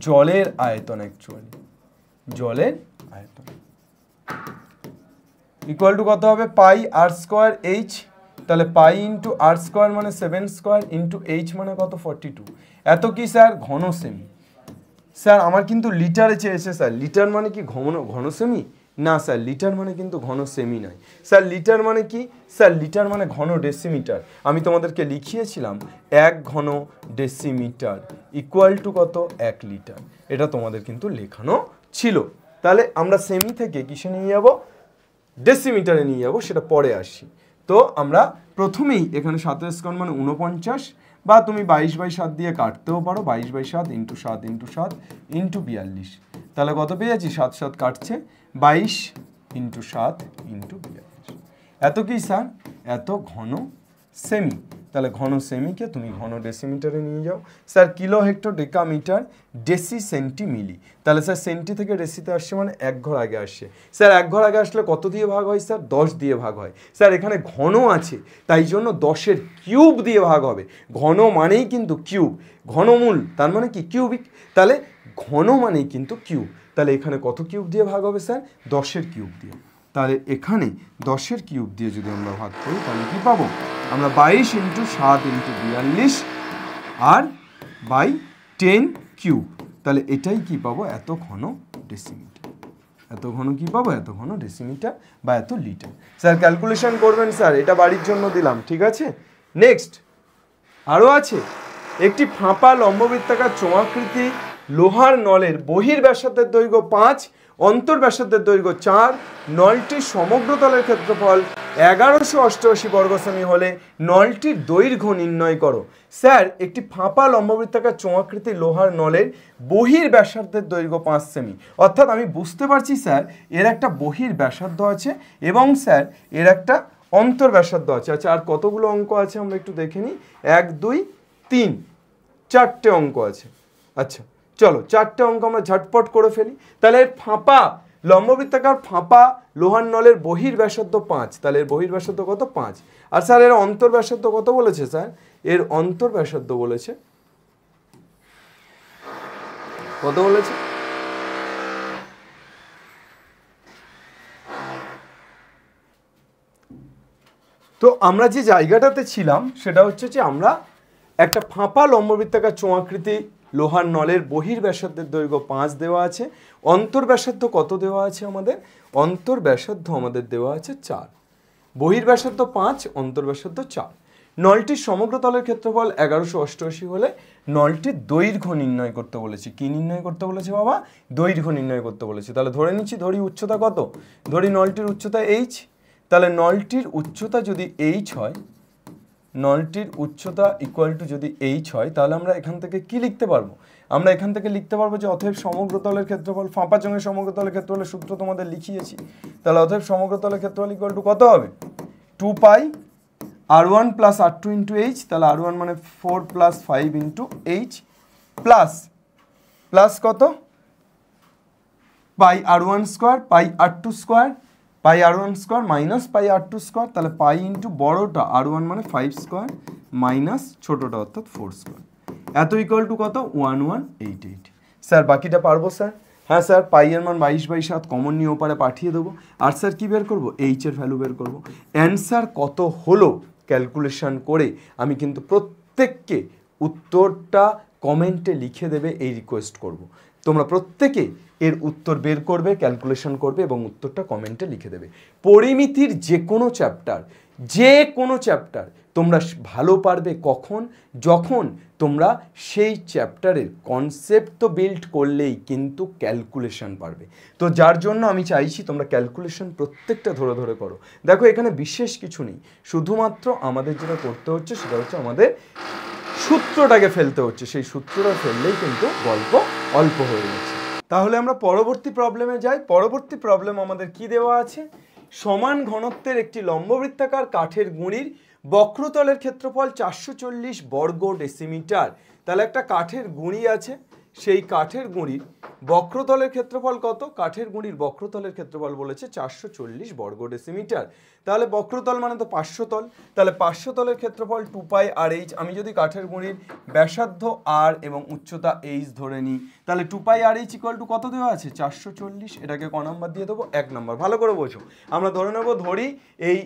S1: জলের আয়তন, অ্যাকচুয়ালি জলের আয়তন। ইকুয়াল টু কত হবে পাই আর স্কোয়ার এইচ, তাহলে পাই ইন্টু আর স্কোয়ার মানে 7 স্কোয়ার ইন্টু এইচ মানে কত 42। এত কি স্যার ঘন সেমি। স্যার আমার কিন্তু লিটারে চেয়েছে স্যার, লিটার মানে কি ঘন সেমি না স্যার, লিটার মানে কিন্তু ঘন সেমি নয় স্যার। লিটার মানে কি স্যার, লিটার মানে ঘন ডেসিমিটার। আমি তোমাদেরকে লিখিয়েছিলাম 1 ঘন ডেসিমিটার ইকুয়াল টু কত 1 লিটার, এটা তোমাদের কিন্তু লেখানো ছিল। তাহলে আমরা সেমি থেকে কিসে নিয়ে যাব, ডেসিমিটারে নিয়ে যাব, সেটা পরে আসি। তো আমরা প্রথমেই এখানে 7 স্কোয়ার মানে 49, বা তুমি 22/7 দিয়ে কাটতেও পারো, 22/7 ইন্টু 7 ইন্টু 7 ইন্টু 42, তাহলে কত পেয়ে যাচ্ছি 7 7 কাটছে 22 ইন্টু 7 ইন্টু 42। এত কি স্যার, এত ঘন সেমি। তাহলে ঘন সেমিকে তুমি ঘন ডেসিমিটারে নিয়ে যাও। Sir kilo hecto decameter deci centi milli, তাহলে স্যার সেন্টি থেকে ডেসিতে আসছে মানে 1 ঘর আগে আসছে। স্যার 1 ঘর আগে আসলে কত দিয়ে ভাগ হয় স্যার, 10 দিয়ে ভাগ হয়। স্যার এখানে ঘন আছে তাই জন্য 10-এর কিউব দিয়ে ভাগ হবে। ঘন মানেই কিন্তু কিউব, ঘনমূল তার মানে কি কিউবিক, তাহলে ঘন মানেই কিন্তু কিউব। তাহলে এখানে কত কিউব দিয়ে ভাগ হবে স্যার, 10-এর কিউব দিয়ে। তাহলে এখানে 10-এর কিউব দিয়ে যদি আমরা ভাগ করি তাহলে কি পাবো আমরা, 22 ইন্টু 7 ইন্টু 42 আর বাই 10 কিউব। তাহলে এটাই কি পাবো, এত ঘন ডেসিমিটার। এত ঘন কি পাবো, এত ঘন ডেসিমিটার বা এত লিটার। স্যার ক্যালকুলেশন করবেন স্যার, এটা বাড়ির জন্য দিলাম, ঠিক আছে। নেক্সট আরও আছে, একটি ফাঁপা লম্ববৃত্তাকার চোঙাকৃতি লোহার নলের বহির ব্যাসার্ধের দৈর্ঘ্য 5, অন্তর ব্যাসার্ধের দৈর্ঘ্য 4, নলটির সমগ্র তলের ক্ষেত্রফল 1188 বর্গ সেমি হলে নলটির দৈর্ঘ্য নির্ণয় করো। স্যার একটি ফাঁপা লম্ববৃত্তাকার চোঙাকৃতি লোহার নলের বহির ব্যাসার্ধের দৈর্ঘ্য 5 সেমি, অর্থাৎ আমি বুঝতে পারছি স্যার এর একটা বহির ব্যাসার্ধ আছে এবং স্যার এর একটা অন্তর ব্যাসার্ধ আছে। আচ্ছা আর কতগুলো অঙ্ক আছে আমরা একটু দেখে নিই, 1 2 3 4টে অঙ্ক আছে। আচ্ছা চলো 4টে অঙ্ক আমরা ঝটপট করে ফেলি। তাহলে ফাঁপা লম্ববৃত্তাকার ফাঁপা লোহার নলের বহির ব্যাসার্ধ 5, তাহলে এর বহির ব্যাসার্ধ কত 5। আর স্যার এর অন্তর ব্যাসার্ধ কত বলেছে স্যার, এর অন্তর ব্যাসার্ধ বলেছে কত বলেছে, তো আমরা যে জায়গাটাতে ছিলাম সেটা হচ্ছে যে আমরা একটা ফাঁপা লম্ববৃত্তাকার চোঙাকৃতি লোহার নলের বহির ব্যাসার্ধের দৈর্ঘ্য 5 দেওয়া আছে, অন্তর ব্যাসার্ধ কত দেওয়া আছে আমাদের, অন্তর ব্যাসার্ধ আমাদের দেওয়া আছে 4, বহির ব্যাসার্ধ 5, অন্তর ব্যাসার্ধ 4। নলটির সমগ্র তলের ক্ষেত্রফল 1188 হলে নলটির দৈর্ঘ্য নির্ণয় করতে বলেছে। কি নির্ণয় করতে বলেছে বাবা, দৈর্ঘ্য নির্ণয় করতে বলেছে। তাহলে ধরে নিচ্ছি, ধরি উচ্চতা কত, ধরি নলটির উচ্চতা h, তাহলে নলটির উচ্চতা যদি h হয়, নলটির উচ্চতা ইকুয়াল টু যদি h হয়, তাহলে আমরা এখান থেকে কি লিখতে পারবো, আমরা এখান থেকে লিখতে পারবো যে অতএব সমগ্র তলের ক্ষেত্রফল, ফাঁপা চোঙের সমগ্র তলের ক্ষেত্রফলের সূত্র তোমাদের লিখিয়েছি। তাহলে অতএব সমগ্র তলের ক্ষেত্রফল ইকুয়াল টু কত হবে, 2 পাই r1 plus r2 into h, তাহলে r1 মানে 4 plus 5 into h plus plus কত pi r1 square pi r2 square, pi r1 square minus pi r2 square, তাহলে পাই ইন্টু বড়টা r1 মানে 5 স্কোয়ার মাইনাস ছোটটা অর্থাৎ 4 স্কোয়ার, এত ইকুয়াল টু কত 1188। স্যার বাকিটা পারবো স্যার, হ্যাঁ স্যার পাই এর মান 22/7 কমন নিয়ে ওপারে পাঠিয়ে দেবো। আর স্যার কী বের করবো, এইচ এর ভ্যালু বের করবো। অ্যান্সার কত হলো ক্যালকুলেশন করে আমি কিন্তু প্রত্যেককে উত্তরটা কমেন্টে লিখে দেবে এই রিকোয়েস্ট করব। তোমরা প্রত্যেকে এর উত্তর বের করবে, ক্যালকুলেশন করবে এবং উত্তরটা কমেন্টে লিখে দেবে। পরিমিতির যে কোনো চ্যাপ্টার তোমরা ভালো পারবে কখন, যখন তোমরা সেই চ্যাপ্টারের কনসেপ্ট তো বিল্ড করলেই কিন্তু ক্যালকুলেশন পারবে। তো যার জন্য আমি চাইছি তোমরা ক্যালকুলেশন প্রত্যেকটা ধরে ধরে করো। দেখো এখানে বিশেষ কিছু নেই, শুধুমাত্র আমাদের যেটা করতে হচ্ছে সেটা হচ্ছে আমাদের সূত্রটাকে ফেলতে হচ্ছে, সেই সূত্রটা ফেললেই কিন্তু গল্প অল্প হয়ে যাচ্ছে। তাহলে আমরা পরবর্তী প্রবলেমে যাই। পরবর্তী প্রবলেম আমাদের কি দেওয়া আছে, সমান ঘনত্বের একটি লম্ববৃত্তাকার কাঠের গুঁড়ির বক্রতলের ক্ষেত্রফল 440 বর্গ ডেসিমিটার। তাহলে একটা কাঠের গুঁড়ি আছে, সেই কাঠের গুঁড়ির বক্রতলের ক্ষেত্রফল কত, কাঠের গুঁড়ির বক্রতলের ক্ষেত্রফল বলেছে 440 বর্গ ডেসিমিটার। তাহলে বক্রতল মানে তো পার্শ্বতল, তাহলে পার্শ্বতলের ক্ষেত্রফল 2 পাই আর এইচ। আমি যদি কাঠের গুঁড়ির ব্যাসার্ধ আর এবং উচ্চতা এইচ ধরে নিই, তাহলে 2 pi R H equal to কত দেওয়া আছে? 440। এটাকে ক নাম্বার দিয়ে দেবো? 1 নাম্বার। ভালো করে বোঝো, আমরা ধরে নেব, ধরি এই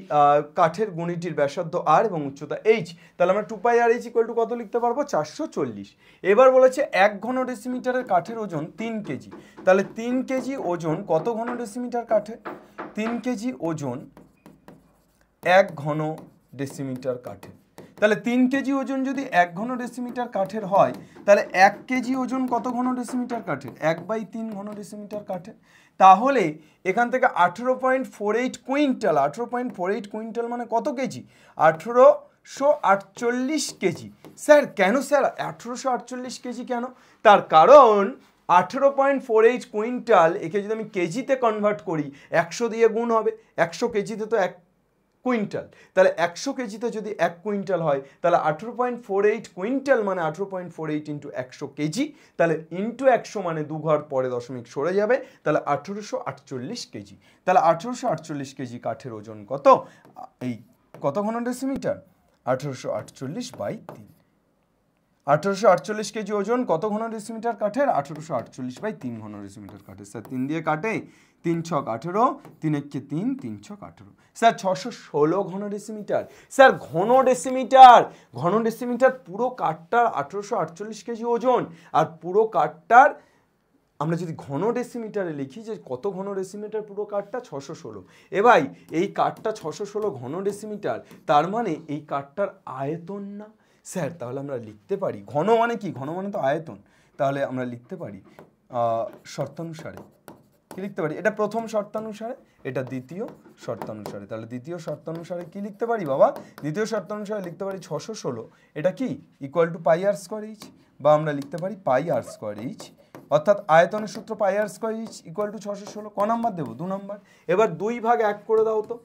S1: কাঠের গুঁড়িটির ব্যাসার্ধ আর এবং উচ্চতা এইচ, তাহলে আমরা 2 pi R H equal to কত লিখতে পারবো? 440। এবার বলেছে 1 ঘন ডেসিমিটারের কাঠের ওজন 3 কেজি, তাহলে 3 কেজি ওজন কত ঘন ডেসিমিটার কাঠের? 3 কেজি ওজন 1 ঘন ডেসিমিটার কাঠের। তাহলে 3 কেজি ওজন যদি 1 ঘন ডেসিমিটার কাঠের হয়, তাহলে 1 কেজি ওজন কত ঘন ডেসিমিটার কাঠের? 1/3 ঘন ডেসিমিটার কাঠের। তাহলে এখান থেকে 18.48 কুইন্টাল, 18.48 কুইন্টাল মানে কত কেজি? 1848 কেজি। স্যার কেন স্যার 1848 কেজি কেন? তার কারণ 18.48 কুইন্টাল একে যদি আমি কেজিতে কনভার্ট করি, 100 দিয়ে গুণ হবে, 100 কেজিতে তো 1 কুইন্টাল, তাহলে 100 কেজিতে যদি 1 কুইন্টাল হয়, তাহলে 18.48 কুইন্টাল মানে 18.48 ইন্টু 100 কেজি, তাহলে ইন্টু 100 মানে 2 ঘর পরে দশমিক সরে যাবে, তাহলে 1848 কেজি। তাহলে 1848 কেজি কাঠের ওজন কত? এই কত ঘন ডেসিমিটার? 1848/3। 1848 কেজি ওজন কত ঘন ডেসিমিটার কাঠের? 1848/3 ঘন ডেসিমিটার কাঠের। স্যার 3 দিয়ে কাটে, 3 ছক 18, 3 একে 3, 3 ছক 18। স্যার 616 ঘন ডেসিমিটার। স্যার ঘন ডেসিমিটার, ঘন ডেসিমিটার পুরো কাঠটার 1848 কেজি ওজন, আর পুরো কাঠটার আমরা যদি ঘন ডেসিমিটারে লিখি যে কত ঘন ডেসিমিটার পুরো কাঠটা? 616। এ ভাই এই কাঠটা 616 ঘন ডেসিমিটার, তার মানে এই কাঠটার আয়তন না স্যার? তাহলে আমরা লিখতে পারি, ঘন মানে কি? ঘন মানে তো আয়তন। তাহলে আমরা লিখতে পারি শর্তানুসারে, কি লিখতে পারি? এটা প্রথম শর্তানুসারে, এটা দ্বিতীয় শর্তানুসারে। তাহলে দ্বিতীয় শর্তানুসারে কি লিখতে পারি বাবা? দ্বিতীয় শর্তানুসারে লিখতে পারি 616, এটা কি equal to pi R square h, বা আমরা লিখতে পারি পাই আর স্কোয়ার এইচ, অর্থাৎ আয়তনের সূত্র পাই আর স্কোয়ার এইচ ইকুয়াল টু 616। ক নাম্বার দেবো? 2 নাম্বার। এবার 2 ভাগ 1 করে দাও তো,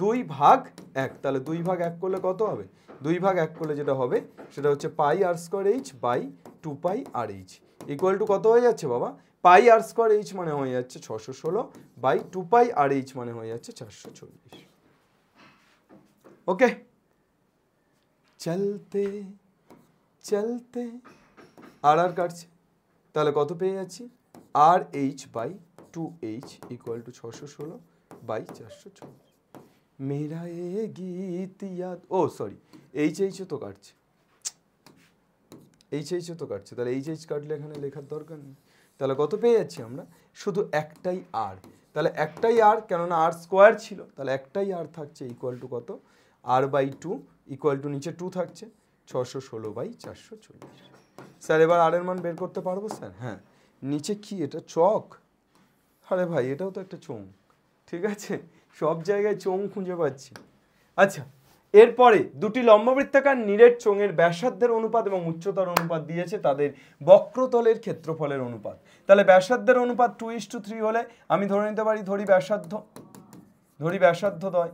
S1: 2 ভাগ 1, তাহলে 2 ভাগ 1 করলে কত হবে? 2 ভাগ 1 করলে যেটা হবে সেটা হচ্ছে pi R square H by 2 pi R H equal to কত হয়ে যাচ্ছে বাবা? পাই আর স্কোয়ার এইচ মানে হয়ে যাচ্ছে 616 বাই 2 পাই আর এইচ মানে হয়ে যাচ্ছে 440। ওকে, চলতে চলতে আর আর কাটছে, তাহলে কত পেয়ে যাচ্ছি? R H by 2h equal to 616 by 440। মেরা এ গীত ইয়াদ, ও সরি, এইচও তো কাটছে, এইচও তো কাটছে, তাহলে এইচ কাটলে এখানে লেখার দরকার নেই। তাহলে কত পেয়ে যাচ্ছি আমরা? শুধু একটাই আর, তাহলে একটাই আর, কেননা আর স্কোয়ার ছিল, তাহলে একটাই আর থাকছে ইকুয়াল টু কত? আর বাই 2 ইকুয়াল টু নিচে 2 থাকছে, 616 বাই 440। স্যার এবার আর এর মান বের করতে পারবো স্যার? হ্যাঁ। নিচে কি এটা? চক? আরে ভাই এটাও তো একটা চোঙ, ঠিক আছে, সব জায়গায় চোঙ খুঁজে পাচ্ছি। আচ্ছা, এরপরে দুটি লম্ববৃত্তাকার নিরেট চোঙের ব্যাসার্ধের অনুপাত এবং উচ্চতার অনুপাত দিয়েছে তাদের বক্রতলের ক্ষেত্রফলের অনুপাত। তাহলে ব্যাসার্ধের অনুপাত 2:3 হলে আমি ধরে নিতে পারি, ধরি ব্যাসার্ধ দয়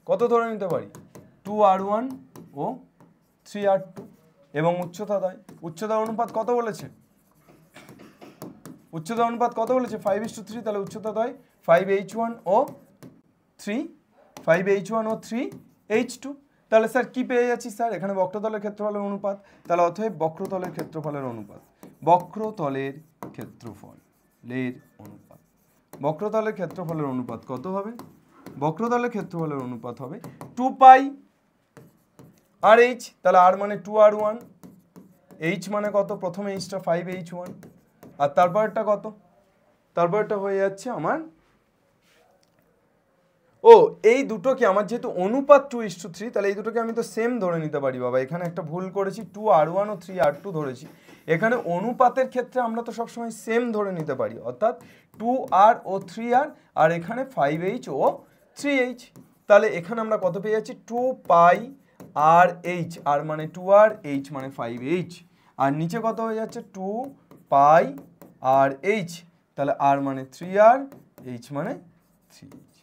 S1: কত ধরে নিতে পারি? 2r1 ও 3r2, এবং উচ্চতা দয়, উচ্চতার অনুপাত কত বলেছে? উচ্চতার অনুপাত কত বলেছে? 5:3, তাহলে উচ্চতা দয় 5h1 ও 3h2। তাহলে স্যার কি পেয়ে যাচ্ছি স্যার? এখানে বক্রতলের ক্ষেত্রফলের অনুপাত, তাহলে অতএব বক্রতলের ক্ষেত্রফলের অনুপাত, বক্রতলের ক্ষেত্রফলের অনুপাত কত হবে? বক্রতলের ক্ষেত্রফলের অনুপাত হবে 2 পাই আর এইচ, তাহলে আর মানে 2r1, এইচ মানে কত? প্রথম এইচটা 5h1, আর তারপরটা কত? তারপরটা হয়ে যাচ্ছে আমার, ও এই দুটো কি আমার যেহেতু অনুপাত 2:3, তাহলে এই দুটোকে আমি তো সেম ধরে নিতে পারি বাবা। এখানে একটা ভুল করেছি, 2r1 ও 3r2 ধরেছি। এখানে অনুপাতের ক্ষেত্রে আমরা তো সবসময় সেম ধরে নিতে পারি, অর্থাৎ 2r ও 3r, আর এখানে 5h ও 3h। তাহলে এখানে আমরা কত পেয়ে যাচ্ছি? 2 পাই আর এইচ, আর মানে 2r, এইচ মানে 5h, আর নিচে কত হয়ে যাচ্ছে? 2 পাই আর এইচ, তাহলে আর মানে 3r, এইচ মানে 3h।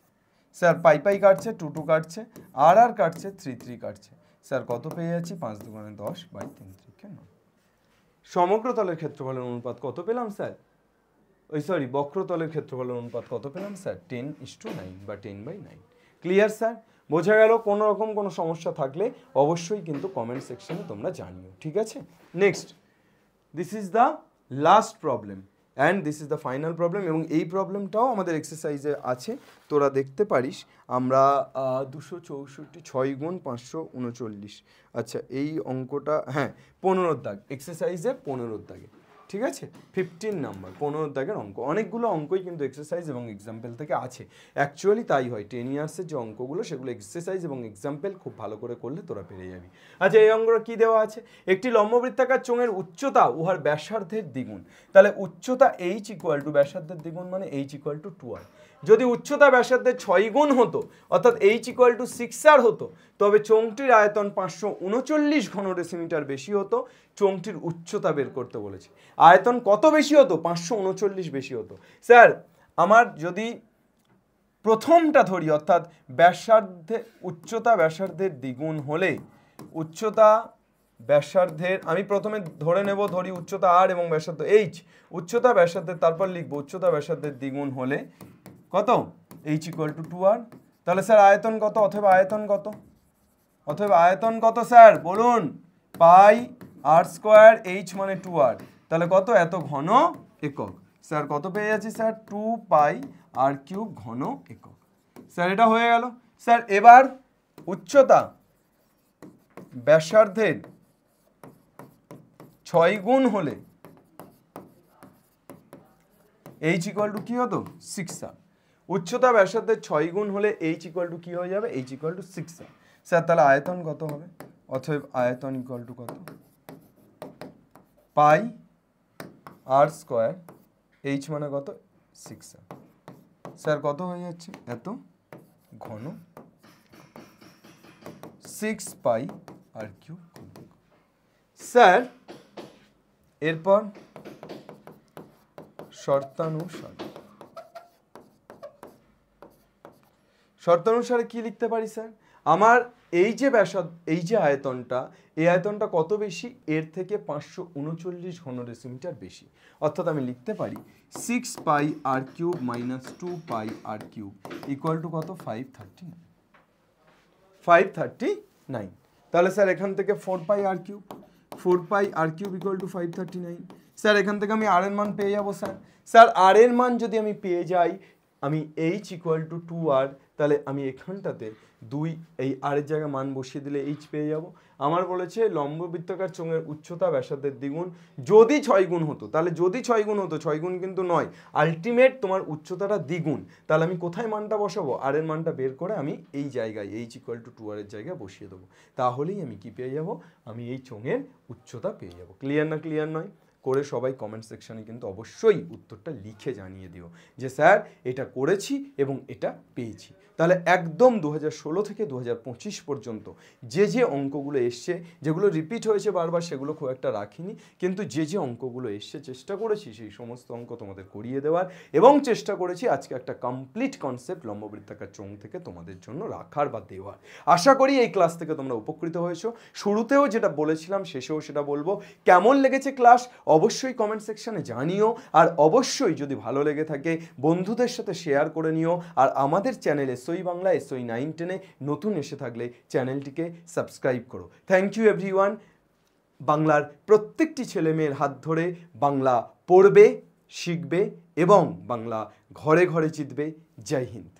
S1: স্যার পাই পাই কাটছে, 2 2 কাটছে, আর আর কাটছে, 3 3 কাটছে। স্যার কত পেয়ে যাচ্ছি? 5 2 10 বাই 3 3 9। সমগ্র তলের ক্ষেত্রফলের অনুপাত কত পেলাম স্যার? বক্রতলের ক্ষেত্রফলের অনুপাত কত পেলাম স্যার? 10:9 বা 10/9। Clear sir? বোঝা গেল? কোনো রকম কোনো সমস্যা থাকলে অবশ্যই কিন্তু কমেন্ট সেকশনে তোমরা জানিও, ঠিক আছে? Next, this is the last problem and this is the final problem, এবং এই প্রবলেমটাও আমাদের এক্সারসাইজে আছে, তোরা দেখতে পারিস। আমরা 264 6 গুণ 539, আচ্ছা এই অঙ্কটা, হ্যাঁ 15 দাগ, এক্সারসাইজে 15 দাগে, ঠিক আছে? 15 নাম্বার 15 দাগের অঙ্ক। অনেকগুলো অঙ্কই কিন্তু এক্সারসাইজ এবং এক্সাম্পল থেকে আছে, অ্যাকচুয়ালি তাই হয়। 10 ইয়ার্সের যে অঙ্কগুলো সেগুলো এক্সারসাইজ এবং এক্সাম্পল খুব ভালো করে করলে তোরা পেরে যাবি। আচ্ছা এই অঙ্কটা কী দেওয়া আছে? একটি লম্ববৃত্তাকার চোঙের উচ্চতা উহার ব্যাসার্ধের দ্বিগুণ। তাহলে উচ্চতা h ইকুয়াল টু ব্যাসার্ধের দ্বিগুণ মানে h ইকুয়াল টু 2r। যদি উচ্চতা ব্যাসার্ধের 6 গুণ হতো অর্থাৎ h ইকুয়াল টু 6r হতো, তবে চোঙটির আয়তন 539 ঘন ডেসিমিটার বেশি হতো। চোঙটির উচ্চতা বের করতে বলেছে। আয়তন কত বেশি হতো? 539 বেশি হতো। স্যার আমার যদি প্রথমটা ধরি অর্থাৎ ব্যাসার্ধে উচ্চতা ব্যাসার্ধের দ্বিগুণ হলে, উচ্চতা ব্যাসার্ধের, আমি প্রথমে ধরে নেব, ধরি উচ্চতা r এবং ব্যাসার্ধ h, উচ্চতা ব্যাসার্ধের, তারপর লিখবো উচ্চতা ব্যাসার্ধের দ্বিগুণ হলে কত? h equal to 2r। তাহলে স্যার আয়তন কত? অথবা আয়তন কত? অথবা আয়তন কত স্যার বলুন? পাই r স্কোয়ার, h মানে 2r, তাহলে কত? এত ঘন একক। স্যার কত পেয়ে যাচ্ছি স্যার? 2 পাই r কিউব ঘন একক। স্যার এটা হয়ে গেল। স্যার এবার উচ্চতা ব্যাসার্ধের 6 গুণ হলে h ইকুয়াল টু কি হতো? 6r। উচ্চতা ব্যাসার্ধের 6 গুণ হলে h ইকুয়াল টু কি হয়ে যাবে? h equal to 6r। Sir তাহলে আয়তন কত হবে? অতএব আয়তন ইকুয়াল টু কত? পাই r স্কোয়ার, h মানে কত? 6r। স্যার কত হয়ে যাচ্ছে? এত ঘন 6 পাই r কিউব। স্যার এরপর শর্তানুসারে কি লিখতে পারি স্যার? আমার এই যে ব্যাসার্ধ, এই যে আয়তনটা, এই আয়তনটা কত বেশি? এর থেকে 539 ঘন ডেসিমিটার বেশি। অর্থাৎ আমি লিখতে পারি 6 পাই r cube minus 2 pi r cube equal to কত? 539। তাহলে স্যার এখান থেকে 4 পাই r cube, 4 pi r cube equal to 539। Sir এখান থেকে আমি r এর মান পেয়ে যাবো স্যার। স্যার r এর মান যদি আমি পেয়ে যাই, আমি h ইকুয়াল টু 2r, তাহলে আমি এখানটাতে 2 এই r এর জায়গায় মান বসিয়ে দিলে h পেয়ে যাব। আমার বলেছে লম্ববৃত্তাকার চোঙের উচ্চতা ব্যাসার্ধের দ্বিগুণ যদি 6 গুণ হতো, তাহলে যদি 6 গুণ হতো, 6 গুণ কিন্তু নয়, আলটিমেট তোমার উচ্চতাটা দ্বিগুণ, তাহলে আমি কোথায় মানটা বসাবো? r এর মানটা বের করে আমি এই জায়গায় h ইকুয়াল টু 2r এর জায়গায় বসিয়ে দেবো। তাহলেই আমি কি পেয়ে যাব? আমি এই চোঙের উচ্চতা পেয়ে যাব। ক্লিয়ার না ক্লিয়ার নয়? করে সবাই কমেন্ট সেকশনে কিন্তু অবশ্যই উত্তরটা লিখে জানিয়ে দিও যে স্যার এটা করেছি এবং এটা পেয়েছি। তাহলে একদম 2016 থেকে 2025 পর্যন্ত যে যে অঙ্কগুলো এসছে, যেগুলো রিপিট হয়েছে বারবার, সেগুলো খুব একটা রাখিনি, কিন্তু যে যে অঙ্কগুলো এসছে চেষ্টা করেছি সেই সমস্ত অঙ্ক তোমাদের করিয়ে দেওয়ার, এবং চেষ্টা করেছি আজকে একটা কমপ্লিট কনসেপ্ট লম্ববৃত্তাকার চোঙ থেকে তোমাদের জন্য রাখার বা দেওয়ার। আশা করি এই ক্লাস থেকে তোমরা উপকৃত হয়েছো। শুরুতেও যেটা বলেছিলাম শেষেও সেটা বলবো, কেমন লেগেছে ক্লাস অবশ্যই কমেন্ট সেকশনে জানিও, আর অবশ্যই যদি ভালো লেগে থাকে বন্ধুদের সাথে শেয়ার করে নিও। আর আমাদের চ্যানেল এসওই বাংলা, এসওই 910-এ নতুন এসে থাকলে চ্যানেলটিকে সাবস্ক্রাইব করো। Thank you everyone. বাংলার প্রত্যেকটি ছেলে মেয়ের হাত ধরে বাংলা পড়বে, শিখবে এবং বাংলা ঘরে ঘরে জিতবে। জয় হিন্দ।